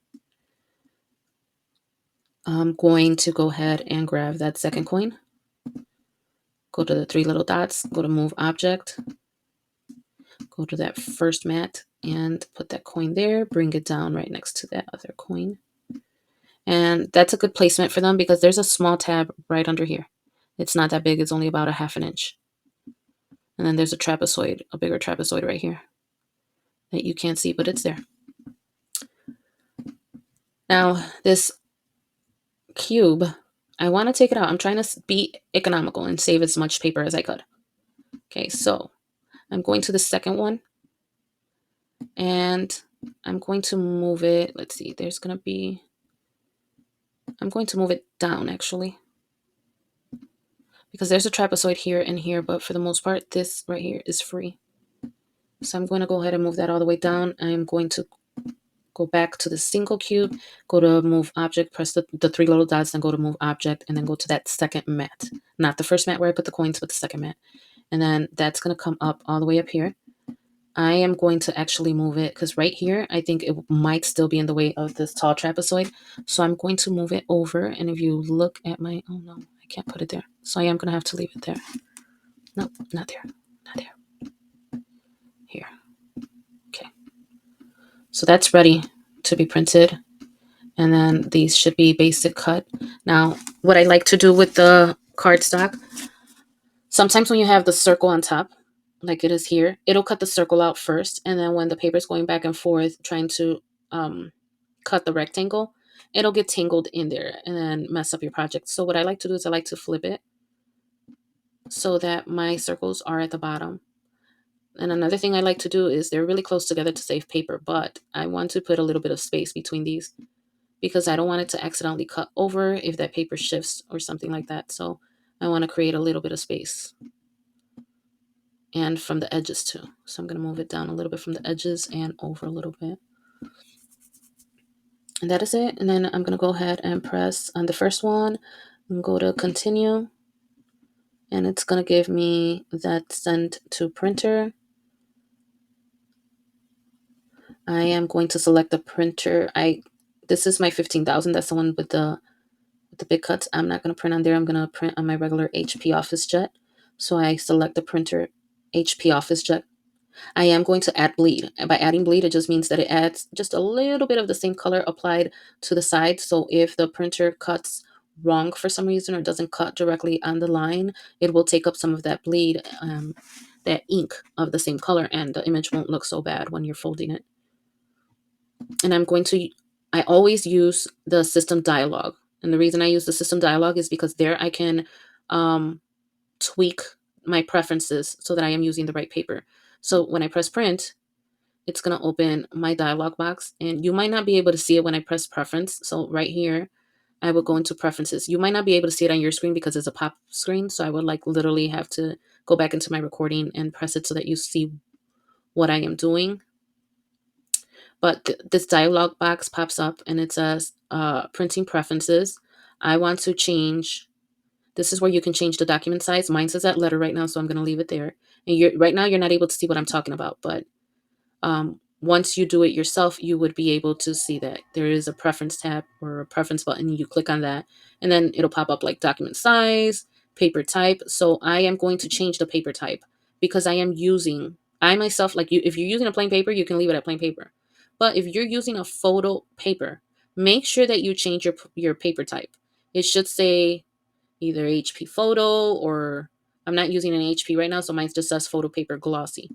A: I'm going to go ahead and grab that second coin. Go to the three little dots, go to move object, go to that first mat and put that coin there, bring it down right next to that other coin. And that's a good placement for them because there's a small tab right under here. It's not that big, it's only about 1/2 inch. And then there's a trapezoid, a bigger trapezoid right here that you can't see, but it's there. Now, this cube, I want to take it out. I'm trying to be economical and save as much paper as I could. Okay, so I'm going to the second one and I'm going to move it. Let's see, I'm going to move it down actually because there's a trapezoid here and here, but for the most part, this right here is free. So I'm going to go ahead and move that all the way down. I'm going to go back to the single cube, go to move object, press the three little dots, then go to move object, and then go to that second mat. Not the first mat where I put the coins, but the second mat. And then that's going to come up all the way up here. I am going to actually move it because right here, I think it might still be in the way of this tall trapezoid. So I'm going to move it over. And if you look at my, oh no, I can't put it there. So I am going to have to leave it there. Nope, not there, not there. Here. Okay. So that's ready to be printed. And then these should be basic cut. Now, what I like to do with the cardstock, sometimes when you have the circle on top, like it is here, it'll cut the circle out first. And then when the paper's going back and forth trying to cut the rectangle, it'll get tangled in there and then mess up your project. So what I like to do is I like to flip it so that my circles are at the bottom. And another thing I like to do is they're really close together to save paper, but I want to put a little bit of space between these because I don't want it to accidentally cut over if that paper shifts or something like that. So I want to create a little bit of space. And from the edges too. So I'm going to move it down a little bit from the edges and over a little bit. And that is it. And then I'm going to go ahead and press on the first one and go to continue. And it's going to give me that send to printer. I am going to select the printer. This is my 15,000. That's the one with the big cuts. I'm not going to print on there. I'm going to print on my regular HP Office Jet. So I select the printer HP Office Jet. I am going to add bleed. And by adding bleed, it just means that it adds just a little bit of the same color applied to the side. So if the printer cuts wrong for some reason or doesn't cut directly on the line, it will take up some of that bleed, that ink of the same color, and the image won't look so bad when you're folding it. And I always use the system dialog. And the reason I use the system dialog is because there I can tweak my preferences so that I am using the right paper. So when I press print, it's going to open my dialog box, and you might not be able to see it when I press preference. So right here, I will go into preferences. You might not be able to see it on your screen because it's a pop screen. So I would like literally have to go back into my recording and press it so that you see what I am doing. But this dialog box pops up and it says printing preferences. I want to change. This is where you can change the document size. Mine says that letter right now, so I'm going to leave it there. And right now you're not able to see what I'm talking about, but once you do it yourself, you would be able to see that there is a preference tab or a preference button. You click on that, and then it'll pop up like document size, paper type. So I am going to change the paper type because I myself, like you, if you're using a plain paper, you can leave it at plain paper. But if you're using a photo paper, make sure that you change your paper type. It should say either HP photo or I'm not using an HP right now, so mine just says photo paper glossy.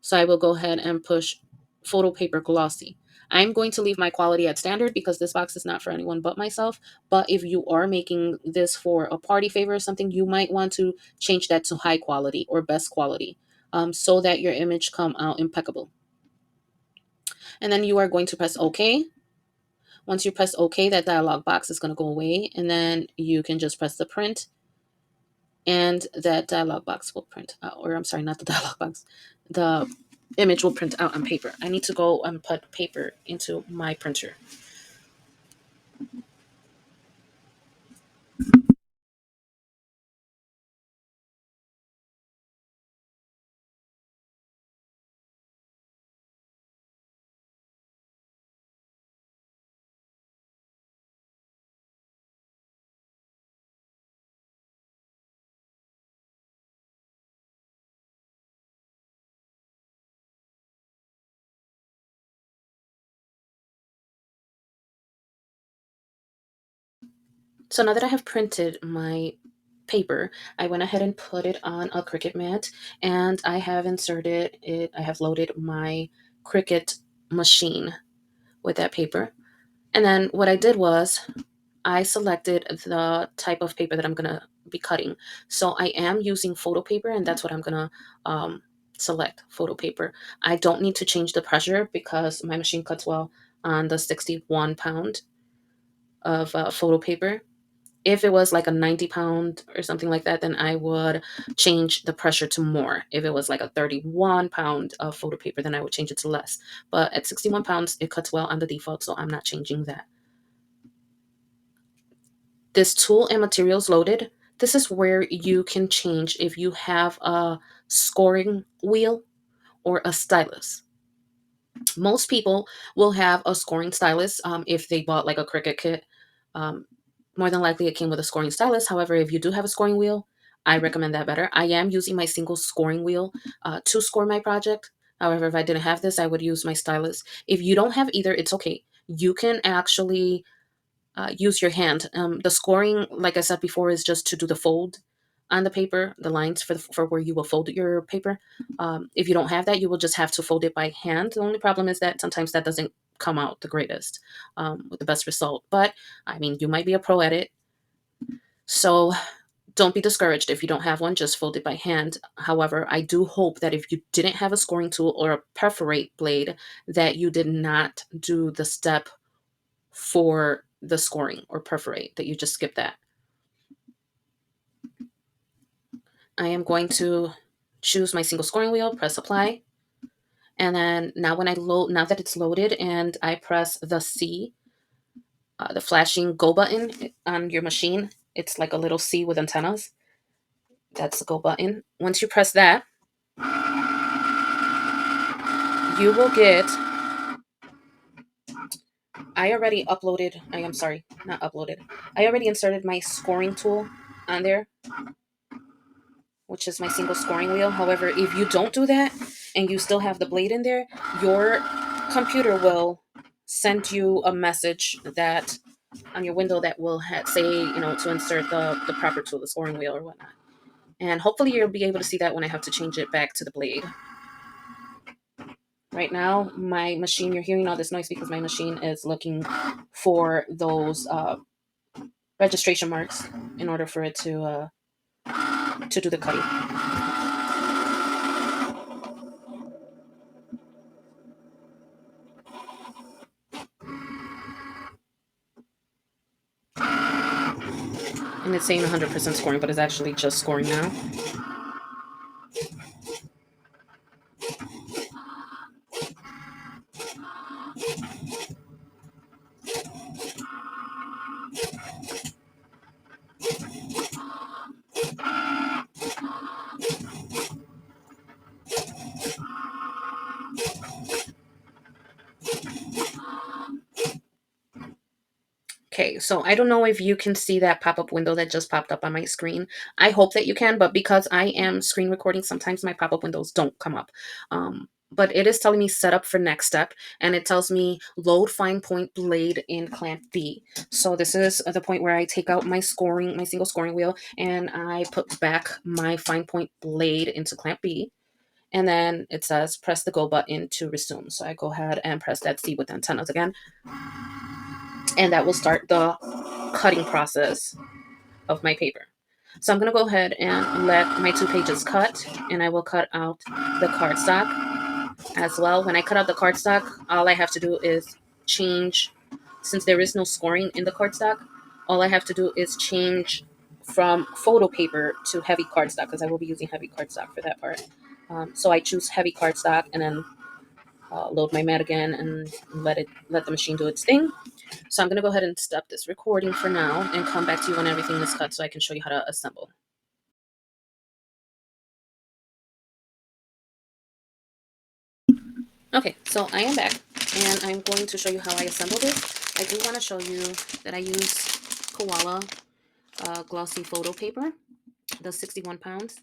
A: So I will go ahead and push photo paper glossy. I'm going to leave my quality at standard because this box is not for anyone but myself. But if you are making this for a party favor or something, you might want to change that to high quality or best quality so that your image come out impeccable. And then you are going to press OK. Once you press OK, that dialog box is going to go away. And then you can just press the print and that dialog box will print out. Or I'm sorry, not the dialog box. The image will print out on paper. I need to go and put paper into my printer. So now that I have printed my paper, I went ahead and put it on a Cricut mat and I have inserted it. I have loaded my Cricut machine with that paper. And then what I did was I selected the type of paper that I'm going to be cutting. So I am using photo paper and that's what I'm going to select, photo paper. I don't need to change the pressure because my machine cuts well on the 61 pound of photo paper. If it was like a 90 pound or something like that, then I would change the pressure to more. If it was like a 31 pound of photo paper, then I would change it to less. But at 61 pounds, it cuts well on the default, so I'm not changing that. This tool and materials loaded, this is where you can change if you have a scoring wheel or a stylus. Most people will have a scoring stylus if they bought like a Cricut kit. Um, More than likely it came with a scoring stylus. However, if you do have a scoring wheel, I recommend that better. I am using my single scoring wheel to score my project. However, if I didn't have this, I would use my stylus. If you don't have either, it's okay. You can actually use your hand. The scoring, like I said before, is just to do the fold on the paper, the lines for where you will fold your paper. If you don't have that, you will just have to fold it by hand. The only problem is that sometimes that doesn't come out the greatest with the best result. But I mean, you might be a pro at it. So don't be discouraged if you don't have one, just fold it by hand. However, I do hope that if you didn't have a scoring tool or a perforate blade, that you did not do the step for the scoring or perforate, that you just skip that. I am going to choose my single scoring wheel, press apply. And then now now that it's loaded and I press the C, the flashing go button on your machine, it's like a little C with antennas. That's the go button. Once you press that, you will get, I am sorry, not uploaded. I already inserted my scoring tool on there, which is my single scoring wheel. However, if you don't do that and you still have the blade in there, your computer will send you a message that on your window that will say, to insert the proper tool, the scoring wheel or whatnot. And hopefully you'll be able to see that when I have to change it back to the blade. Right now, my machine, you're hearing all this noise because my machine is looking for those registration marks in order for it to do the cutting. And it's saying 100% scoring, but it's actually just scoring now. Okay, so I don't know if you can see that pop-up window that just popped up on my screen. I hope that you can, but because I am screen recording, sometimes my pop-up windows don't come up. But it is telling me set up for next step, and it tells me load fine point blade in clamp B. So this is the point where I take out my single scoring wheel, and I put back my fine point blade into clamp B. And then it says press the go button to resume. So I go ahead and press that C with antennas again, and that will start the cutting process of my paper. So I'm going to go ahead and let my 2 pages cut, and I will cut out the cardstock as well. When I cut out the cardstock, all I have to do is change, since there is no scoring in the cardstock, all I have to do is change from photo paper to heavy cardstock, because I will be using heavy cardstock for that part. So I choose heavy cardstock, and then load my mat again and let the machine do its thing. So I'm going to go ahead and stop this recording for now and come back to you when everything is cut so I can show you how to assemble. Okay, so I am back and I'm going to show you how I assembled it. I do want to show you that I use Koala glossy photo paper, the 61 pounds.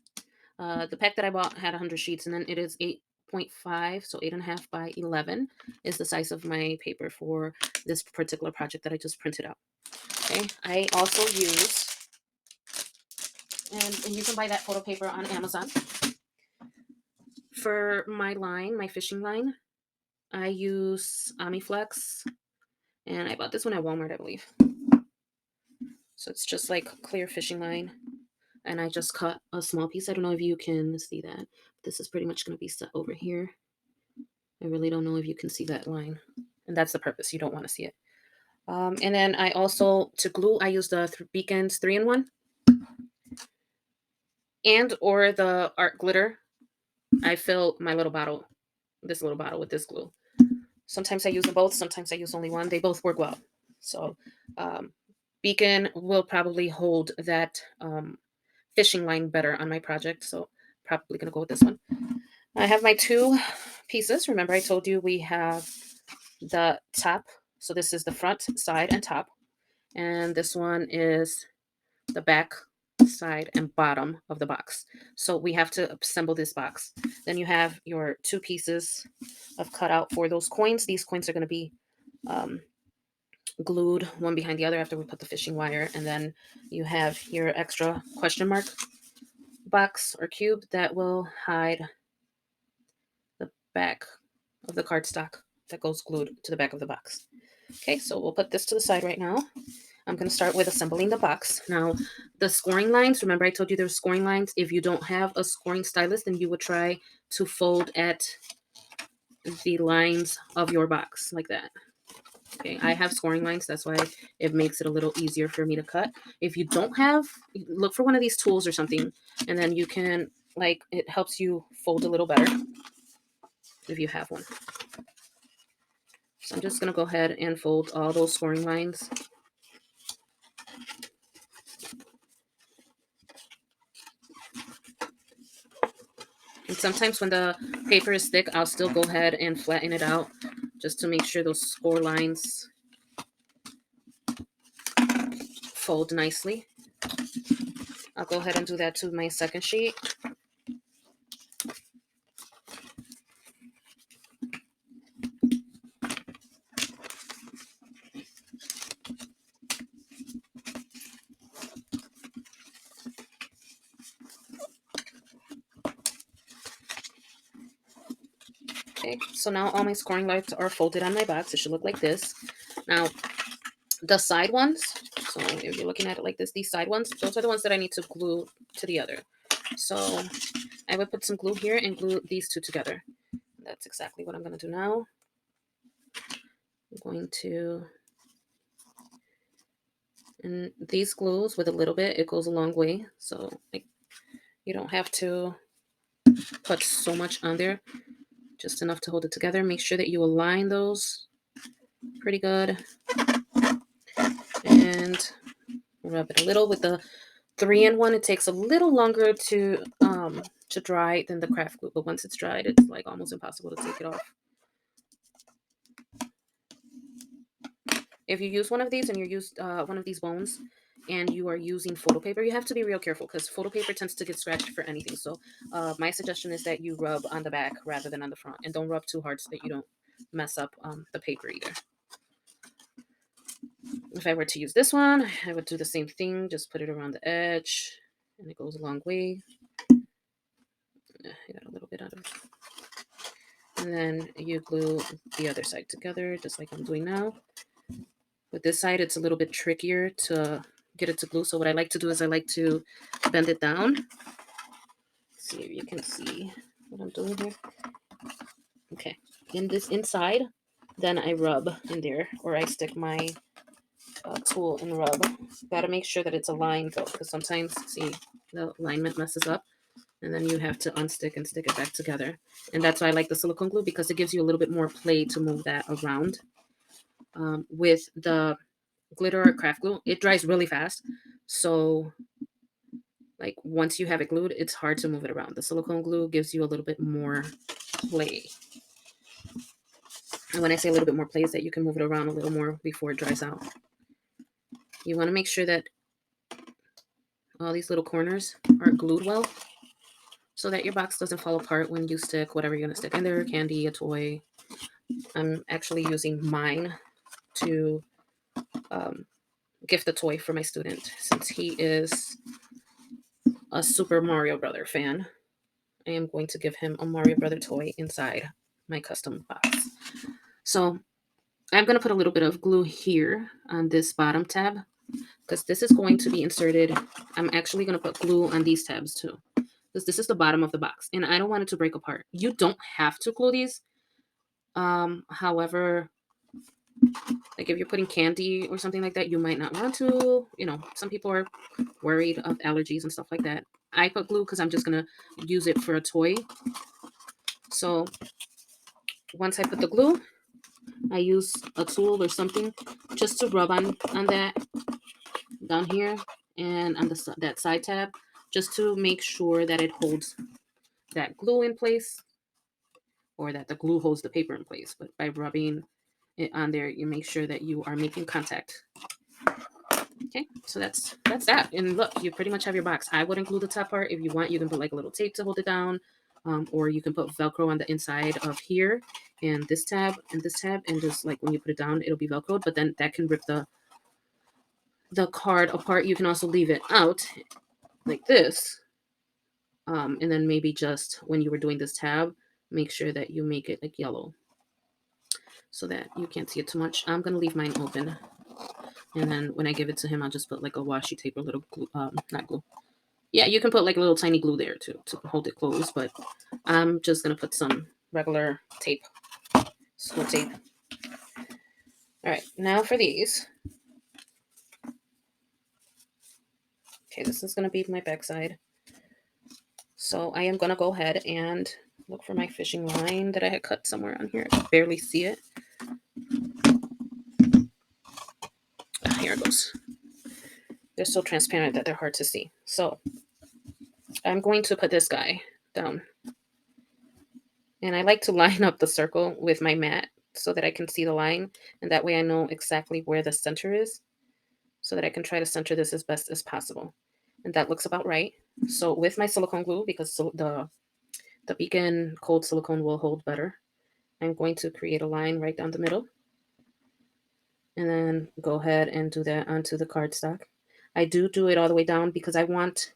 A: The pack that I bought had 100 sheets, and then it is 8.5, so 8.5 by 11 is the size of my paper for this particular project that I just printed out. Okay, I also use, and you can buy that photo paper on Amazon. For my line, my fishing line, I use Amiflex, and I bought this one at Walmart, I believe. So it's just like clear fishing line, and I just cut a small piece. I don't know if you can see that. This is pretty much going to be set over here. I really don't know if you can see that line, and that's the purpose. You don't want to see it. And then I also, to glue, I use the Beacons 3-in-1 and or the art glitter. I fill my little bottle, this little bottle, with this glue. Sometimes I use them both. Sometimes I use only one. They both work well. So Beacon will probably hold that fishing line better on my project. So probably going to go with this one. I have my 2 pieces. Remember I told you we have the top. So this is the front, side, and top. And this one is the back, side, and bottom of the box. So we have to assemble this box. Then you have your 2 pieces of cutout for those coins. These coins are going to be glued one behind the other after we put the fishing wire. And then you have your extra question mark box or cube that will hide the back of the cardstock that goes glued to the back of the box. Okay, so we'll put this to the side right now. I'm going to start with assembling the box. Now, the scoring lines, remember I told you there's scoring lines. If you don't have a scoring stylus, then you would try to fold at the lines of your box like that. Okay, I have scoring lines. That's why it makes it a little easier for me to cut. If you don't have, look for one of these tools or something, and then you can, like, it helps you fold a little better if you have one. So I'm just going to go ahead and fold all those scoring lines. And sometimes when the paper is thick, I'll still go ahead and flatten it out just to make sure those score lines fold nicely. I'll go ahead and do that to my second sheet. Okay, so now all my scoring lines are folded on my box. It should look like this. Now, the side ones, so if you're looking at it like this, these side ones, those are the ones that I need to glue to the other. So I would put some glue here and glue these 2 together. That's exactly what I'm going to do now. I'm going to And these glues, with a little bit, it goes a long way. So like, you don't have to put so much on there, just enough to hold it together. Make sure that you align those pretty good. And rub it a little with the 3-in-1. It takes a little longer to dry than the craft glue, but once it's dried, it's like almost impossible to take it off. If you use one of these and you use one of these bones and you are using photo paper, you have to be real careful because photo paper tends to get scratched for anything. So my suggestion is that you rub on the back rather than on the front, and don't rub too hard so that you don't mess up the paper either. If I were to use this one, I would do the same thing, just put it around the edge, and it goes a long way. I got a little bit out of it. And then you glue the other side together, just like I'm doing now. With this side, it's a little bit trickier to get it to glue. So what I like to do is I like to bend it down. Let's see if you can see what I'm doing here. Okay, in this inside, then I rub in there, or I stick my tool and rub. Gotta make sure that it's aligned though, because sometimes, see, the alignment messes up. And then you have to unstick and stick it back together. And that's why I like the silicone glue, because it gives you a little bit more play to move that around. With the glitter or craft glue, it dries really fast. So like once you have it glued, it's hard to move it around. The silicone glue gives you a little bit more play. And when I say a little bit more play, is that you can move it around a little more before it dries out. You want to make sure that all these little corners are glued well, so that your box doesn't fall apart when you stick whatever you're going to stick in there, candy, a toy. I'm actually using mine to gift a toy for my student, since he is a Super Mario Brother fan. I am going to give him a Mario Brother toy inside my custom box. So I'm going to put a little bit of glue here on this bottom tab, because this is going to be inserted. I'm actually going to put glue on these tabs too, because this is the bottom of the box and I don't want it to break apart. You don't have to glue these. However, like if you're putting candy or something like that, you might not want to. You know, some people are worried of allergies and stuff like that. I put glue because I'm just going to use it for a toy. So once I put the glue, I use a tool or something just to rub on that down here and on that side tab, just to make sure that it holds that glue in place, or that the glue holds the paper in place. But by rubbing it on there, you make sure that you are making contact. Okay, so that's that. And look, you pretty much have your box. I wouldn't glue the top part. If you want, you can put like a little tape to hold it down, or you can put Velcro on the inside of here and this tab and this tab, and just like when you put it down, it'll be Velcroed. But then that can rip the card apart. You can also leave it out like this, and then maybe just when you were doing this tab, make sure that you make it like yellow so that you can't see it too much. I'm gonna leave mine open. And then when I give it to him, I'll just put like a washi tape or a little glue, not glue. Yeah, you can put like a little tiny glue there to hold it closed, but I'm just going to put some regular tape, school tape. All right, now for these. Okay, this is going to be my backside. So I am going to go ahead and look for my fishing line that I had cut somewhere on here. I can barely see it. Here it goes. They're so transparent that they're hard to see. So I'm going to put this guy down. And I like to line up the circle with my mat so that I can see the line. And that way I know exactly where the center is, so that I can try to center this as best as possible. And that looks about right. So with my silicone glue, because the Beacon cold silicone will hold better, I'm going to create a line right down the middle. And then go ahead and do that onto the cardstock. I do it all the way down because I want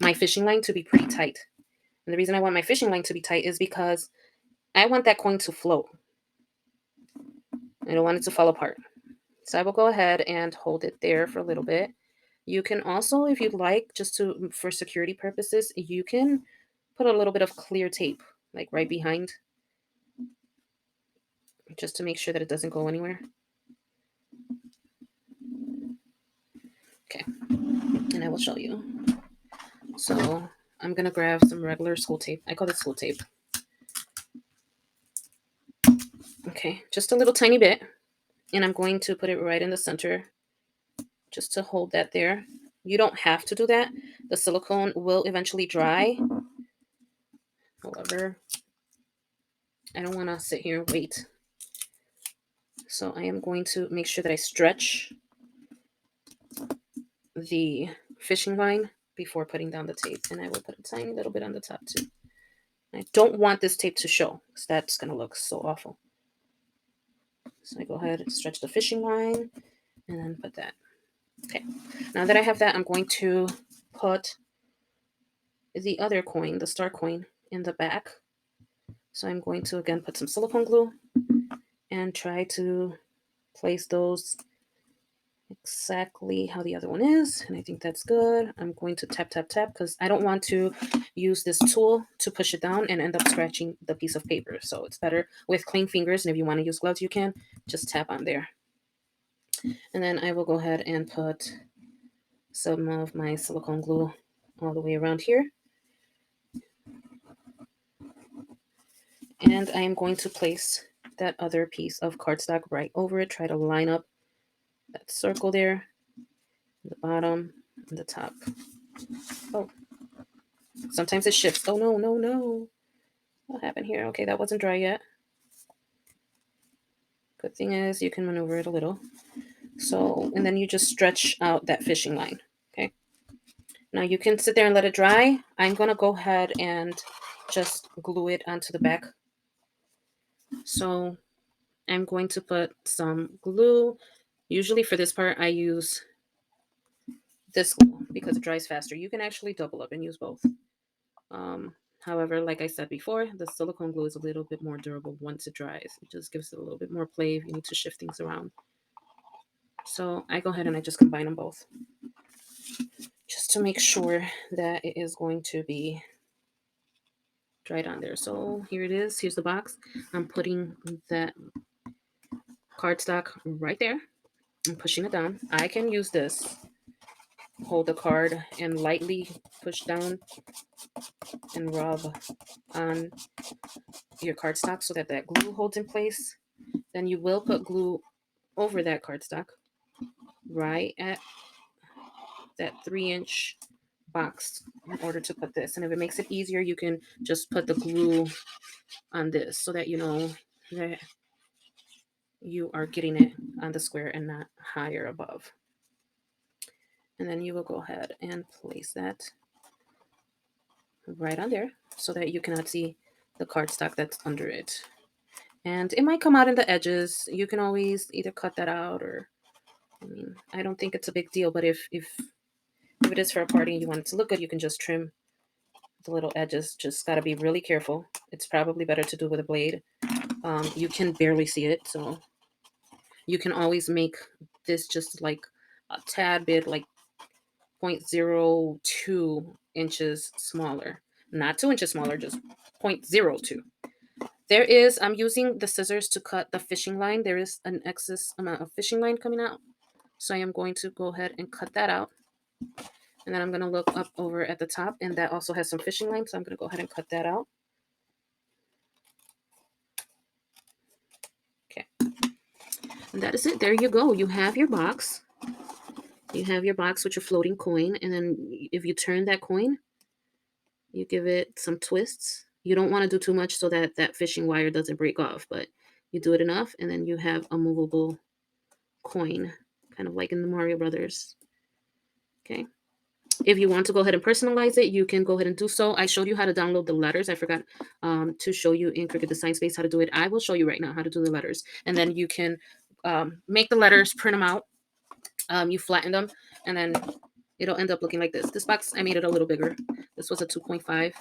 A: my fishing line to be pretty tight. And the reason I want my fishing line to be tight is because I want that coin to float. I don't want it to fall apart. So I will go ahead and hold it there for a little bit. You can also, if you'd like, just for security purposes, you can put a little bit of clear tape, like right behind, just to make sure that it doesn't go anywhere. Okay, and I will show you. So I'm gonna grab some regular school tape. I call it school tape. Okay, just a little tiny bit. And I'm going to put it right in the center just to hold that there. You don't have to do that. The silicone will eventually dry. However, I don't want to sit here and wait. So I am going to make sure that I stretch the fishing line before putting down the tape. And I will put a tiny little bit on the top too. I don't want this tape to show because that's going to look so awful. So I go ahead and stretch the fishing line and then put that. Okay, now that I have that, I'm going to put the other coin, the star coin, in the back. So I'm going to again put some silicone glue and try to place those exactly how the other one is. And I think that's good. I'm going to tap, tap, tap because I don't want to use this tool to push it down and end up scratching the piece of paper. So it's better with clean fingers. And if you want to use gloves, you can just tap on there. And then I will go ahead and put some of my silicone glue all the way around here. And I am going to place that other piece of cardstock right over it. Try to line up that circle there, the bottom, and the top. Oh, sometimes it shifts. Oh, no, no, no. What happened here? Okay, that wasn't dry yet. Good thing is you can maneuver it a little. So, and then you just stretch out that fishing line. Okay. Now you can sit there and let it dry. I'm going to go ahead and just glue it onto the back. So I'm going to put some glue. Usually for this part, I use this glue because it dries faster. You can actually double up and use both. However, like I said before, the silicone glue is a little bit more durable once it dries. It just gives it a little bit more play if you need to shift things around. So I go ahead and I just combine them both just to make sure that it is going to be dried on there. So here it is. Here's the box. I'm putting that cardstock right there and pushing it down. I can use this, hold the card and lightly push down and rub on your cardstock so that that glue holds in place. Then you will put glue over that cardstock right at that 3-inch box in order to put this. And if it makes it easier, you can just put the glue on this so that you know that you are getting it on the square and not higher above. And then you will go ahead and place that right on there so that you cannot see the cardstock that's under it. And it might come out in the edges. You can always either cut that out or, I mean, I don't think it's a big deal, but if it is for a party and you want it to look good, you can just trim the little edges. Just got to be really careful. It's probably better to do with a blade. You can barely see it, so you can always make this just like a tad bit, like 0.02 inches smaller. Not 2 inches smaller, just 0.02. I'm using the scissors to cut the fishing line. There is an excess amount of fishing line coming out. So I am going to go ahead and cut that out. And then I'm going to look up over at the top, and that also has some fishing line. So I'm going to go ahead and cut that out. Okay. And that is it. There you go. You have your box. You have your box with your floating coin. And then if you turn that coin, you give it some twists. You don't want to do too much so that that fishing wire doesn't break off, but you do it enough, and then you have a movable coin, kind of like in the Mario Brothers. Okay. If you want to go ahead and personalize it, you can go ahead and do so. I showed you how to download the letters. I forgot to show you in Cricut Design Space how to do it. I will show you right now how to do the letters. And then you can make the letters, print them out. You flatten them, and then it'll end up looking like this. This box, I made it a little bigger. This was a 2.5.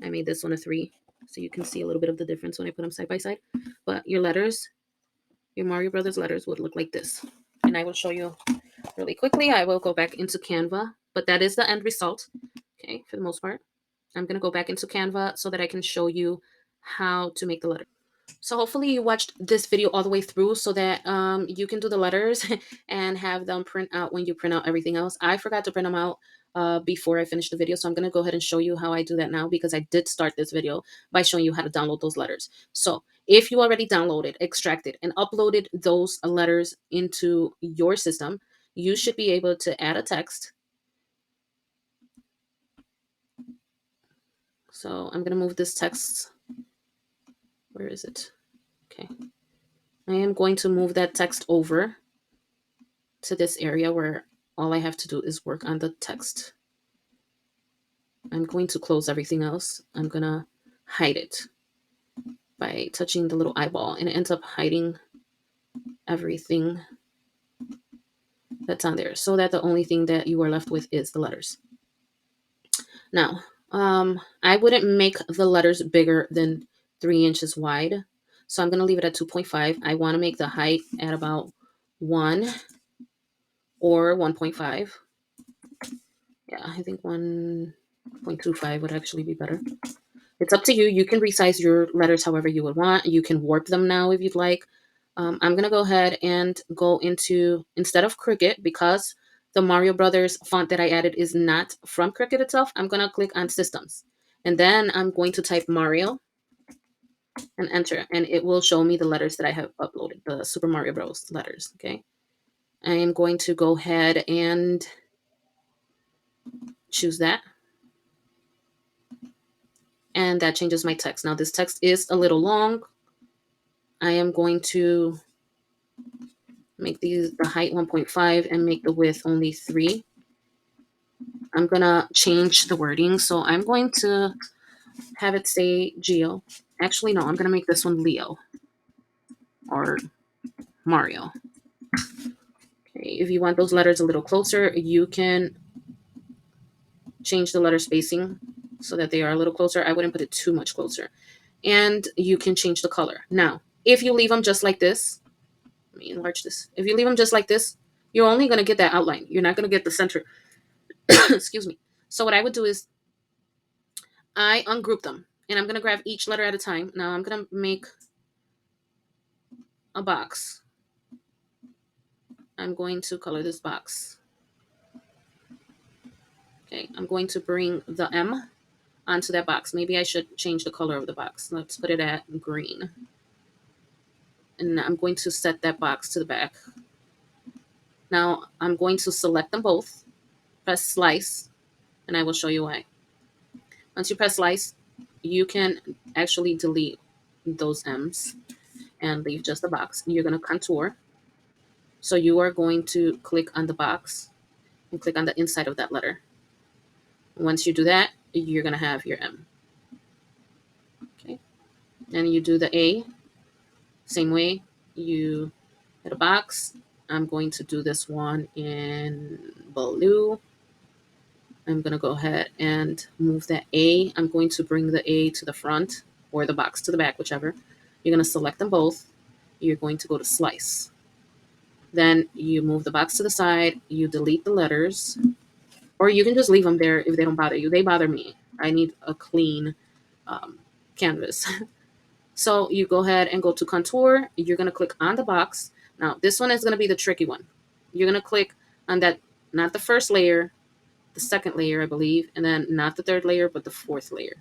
A: I made this one a 3. So you can see a little bit of the difference when I put them side by side. But your letters, your Mario Brothers letters would look like this. And I will show you really quickly. I will go back into Canva, but that is the end result. Okay, for the most part. I'm going to go back into Canva so that I can show you how to make the letter. So hopefully you watched this video all the way through so that you can do the letters and have them print out when you print out everything else. I forgot to print them out before I finished the video, so I'm going to go ahead and show you how I do that now, because I did start this video by showing you how to download those letters. So if you already downloaded, extracted, and uploaded those letters into your system, you should be able to add a text. So I'm going to move this text. Where is it? Okay. I am going to move that text over to this area where all I have to do is work on the text. I'm going to close everything else. I'm going to hide it by touching the little eyeball, and it ends up hiding everything that's on there, so that the only thing that you are left with is the letters. Now, I wouldn't make the letters bigger than 3 inches wide, so I'm going to leave it at 2.5. I want to make the height at about 1 or 1.5. Yeah, I think 1.25 would actually be better. It's up to you. You can resize your letters however you would want. You can warp them now if you'd like. I'm going to go ahead and go into, instead of Cricut, because the Mario Brothers font that I added is not from Cricut itself, I'm going to click on Systems. And then I'm going to type Mario and enter. And it will show me the letters that I have uploaded, the Super Mario Bros. Letters, okay? I am going to go ahead and choose that. And that changes my text. Now, this text is a little long. I am going to make the height 1.5 and make the width only 3. I'm going to change the wording. So I'm going to have it say Geo. Actually, no, I'm going to make this one Leo or Mario. Okay, if you want those letters a little closer, you can change the letter spacing so that they are a little closer. I wouldn't put it too much closer. And you can change the color. Now, if you leave them just like this, let me enlarge this. If you leave them just like this, you're only going to get that outline. You're not going to get the center. Excuse me. So what I would do is I ungroup them, and I'm going to grab each letter at a time. Now I'm going to make a box. I'm going to color this box. Okay, I'm going to bring the M onto that box. Maybe I should change the color of the box. Let's put it at green. And I'm going to set that box to the back. Now I'm going to select them both, press slice, and I will show you why. Once you press slice, you can actually delete those M's and leave just the box. You're going to contour. So you are going to click on the box and click on the inside of that letter. Once you do that, you're going to have your M. Okay. And you do the A. Same way. You hit a box. I'm going to do this one in blue. I'm going to go ahead and move that A. I'm going to bring the A to the front or the box to the back, whichever. You're going to select them both. You're going to go to slice. Then you move the box to the side. You delete the letters. Or you can just leave them there if they don't bother you. They bother me. I need a clean canvas. So you go ahead and go to contour. You're going to click on the box. Now, this one is going to be the tricky one. You're going to click on that, not the first layer, the second layer, I believe, and then not the third layer, but the fourth layer.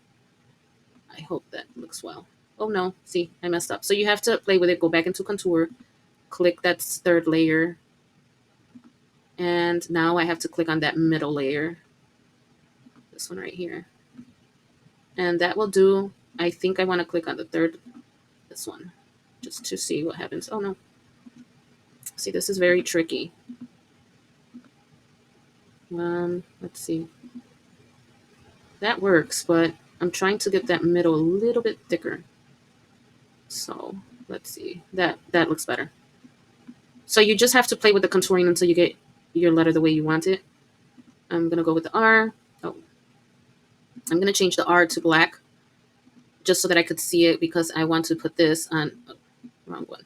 A: I hope that looks well. Oh, no. See, I messed up. So you have to play with it. Go back into contour. Click that third layer. And now I have to click on that middle layer. This one right here. And that will do. I think I want to click on the third, this one, just to see what happens. Oh, no. See, this is very tricky. Let's see. That works, but I'm trying to get that middle a little bit thicker. So let's see. That looks better. So you just have to play with the contouring until you get your letter the way you want it. I'm going to go with the R. Oh, I'm going to change the R to black just so that I could see it, because I want to put this on, oh, wrong one.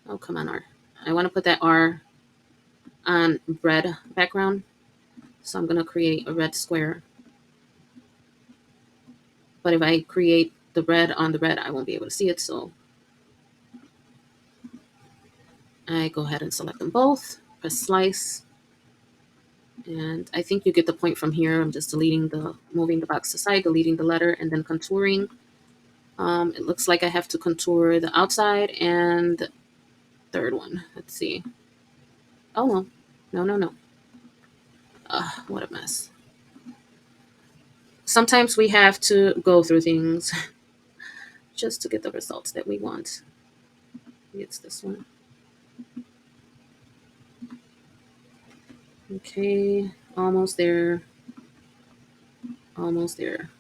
A: Oh, come on, R. I want to put that R on red background. So I'm going to create a red square. But if I create the red on the red, I won't be able to see it. So I go ahead and select them both, press slice, and I think you get the point from here. I'm just moving the box aside, deleting the letter, and then contouring. It looks like I have to contour the outside and the third one. Let's see. Oh, no. No, no, no. What a mess. Sometimes we have to go through things just to get the results that we want. Maybe it's this one. Okay, almost there. Almost there.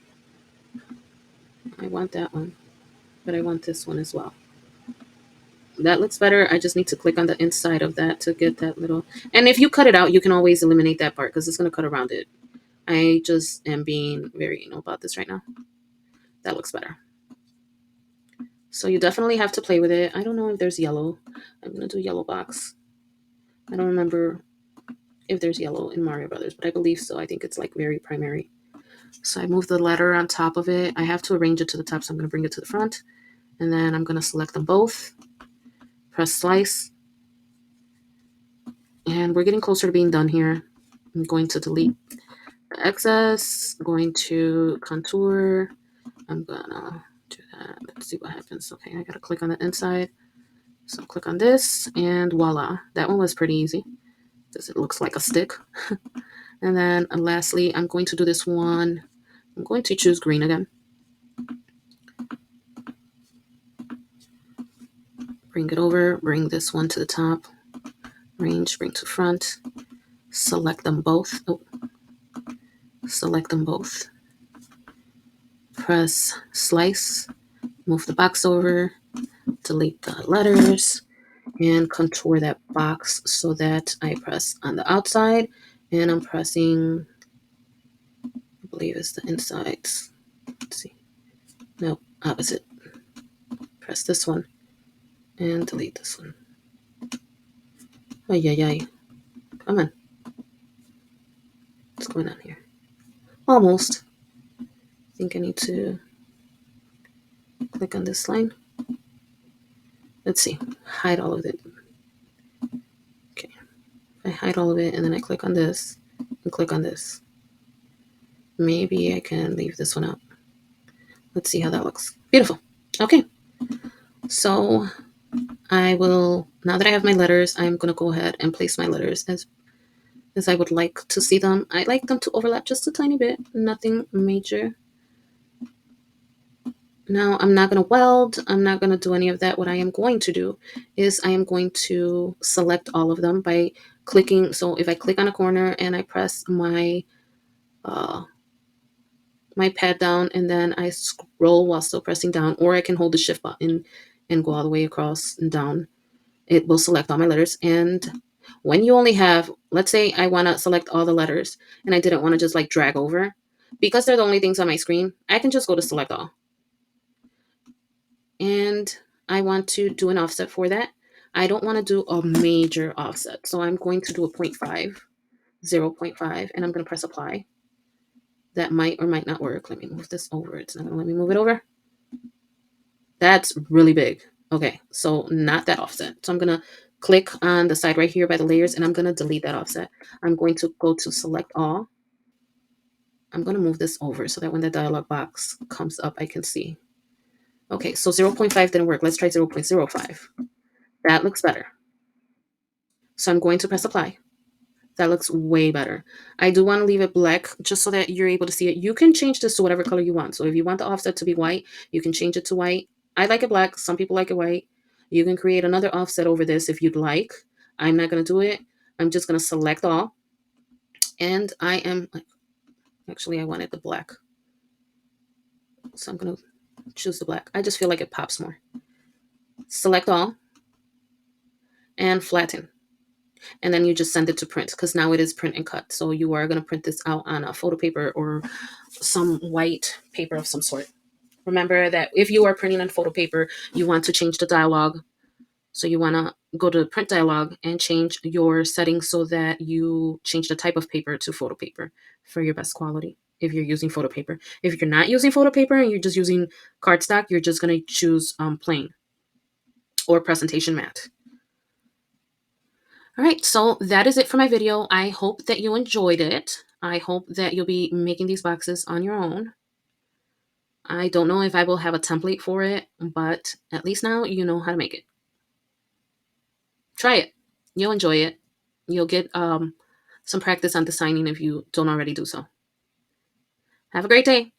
A: I want that one, but I want this one as well. That looks better. I just need to click on the inside of that to get that little. And if you cut it out, you can always eliminate that part because it's going to cut around it. I just am being very anal about this right now. That looks better. So you definitely have to play with it. I don't know if there's yellow. I'm going to do yellow box. I don't remember if there's yellow in Mario Brothers, but I believe so. I think it's like very primary. So I move the letter on top of it. I have to arrange it to the top, so I'm going to bring it to the front. And then I'm going to select them both. Press slice. And we're getting closer to being done here. I'm going to delete the excess. I'm going to contour. I'm going to do that. Let's see what happens. Okay, I got to click on the inside. So click on this, and voila. That one was pretty easy because it looks like a stick. And then lastly, I'm going to do this one. I'm going to choose green again. Bring it over, bring this one to the top, range, bring to front, select them both. Oh, select them both. Press slice, move the box over, delete the letters, and contour that box so that I press on the outside and I'm pressing, I believe it's the insides. Let's see. No, opposite. Press this one and delete this one. Ay, ay, ay. Come on. What's going on here? Almost. I think I need to click on this line. Let's see. Hide all of it. Okay. I hide all of it and then I click on this and click on this. Maybe I can leave this one out. Let's see how that looks. Beautiful. Okay. So I will, now that I have my letters, I'm going to go ahead and place my letters as I would like to see them. I like them to overlap just a tiny bit, nothing major. Now I'm not going to weld. I'm not going to do any of that. What I am going to do is I am going to select all of them by clicking. So if I click on a corner and I press my pad down and then I scroll while still pressing down, or I can hold the shift button and go all the way across and down. It will select all my letters. And when you only have, let's say I want to select all the letters and I didn't want to just like drag over, because they're the only things on my screen, I can just go to select all. And I want to do an offset for that. I don't want to do a major offset. So I'm going to do a 0.5, 0.5, and I'm going to press apply. That might or might not work. Let me move this over. It's not going to let me move it over. That's really big. Okay, so not that offset. So I'm going to click on the side right here by the layers, and I'm going to delete that offset. I'm going to go to select all. I'm going to move this over so that when the dialog box comes up, I can see. Okay, so 0.5 didn't work. Let's try 0.05. That looks better. So I'm going to press apply. That looks way better. I do want to leave it black just so that you're able to see it. You can change this to whatever color you want. So if you want the offset to be white, you can change it to white. I like it black. Some people like it white. You can create another offset over this if you'd like. I'm not going to do it. I'm just going to select all. And I am, actually, I wanted the black. So I'm going to choose the black. I just feel like it pops more. Select all and flatten. And then you just send it to print because now it is print and cut. So you are going to print this out on a photo paper or some white paper of some sort. Remember that if you are printing on photo paper, you want to change the dialog. So you want to go to print dialog and change your settings so that you change the type of paper to photo paper for your best quality if you're using photo paper. If you're not using photo paper and you're just using cardstock, you're just going to choose plain or presentation matte. All right, so that is it for my video. I hope that you enjoyed it. I hope that you'll be making these boxes on your own. I don't know if I will have a template for it, but at least now you know how to make it. Try it. You'll enjoy it. You'll get some practice on designing if you don't already do so. Have a great day.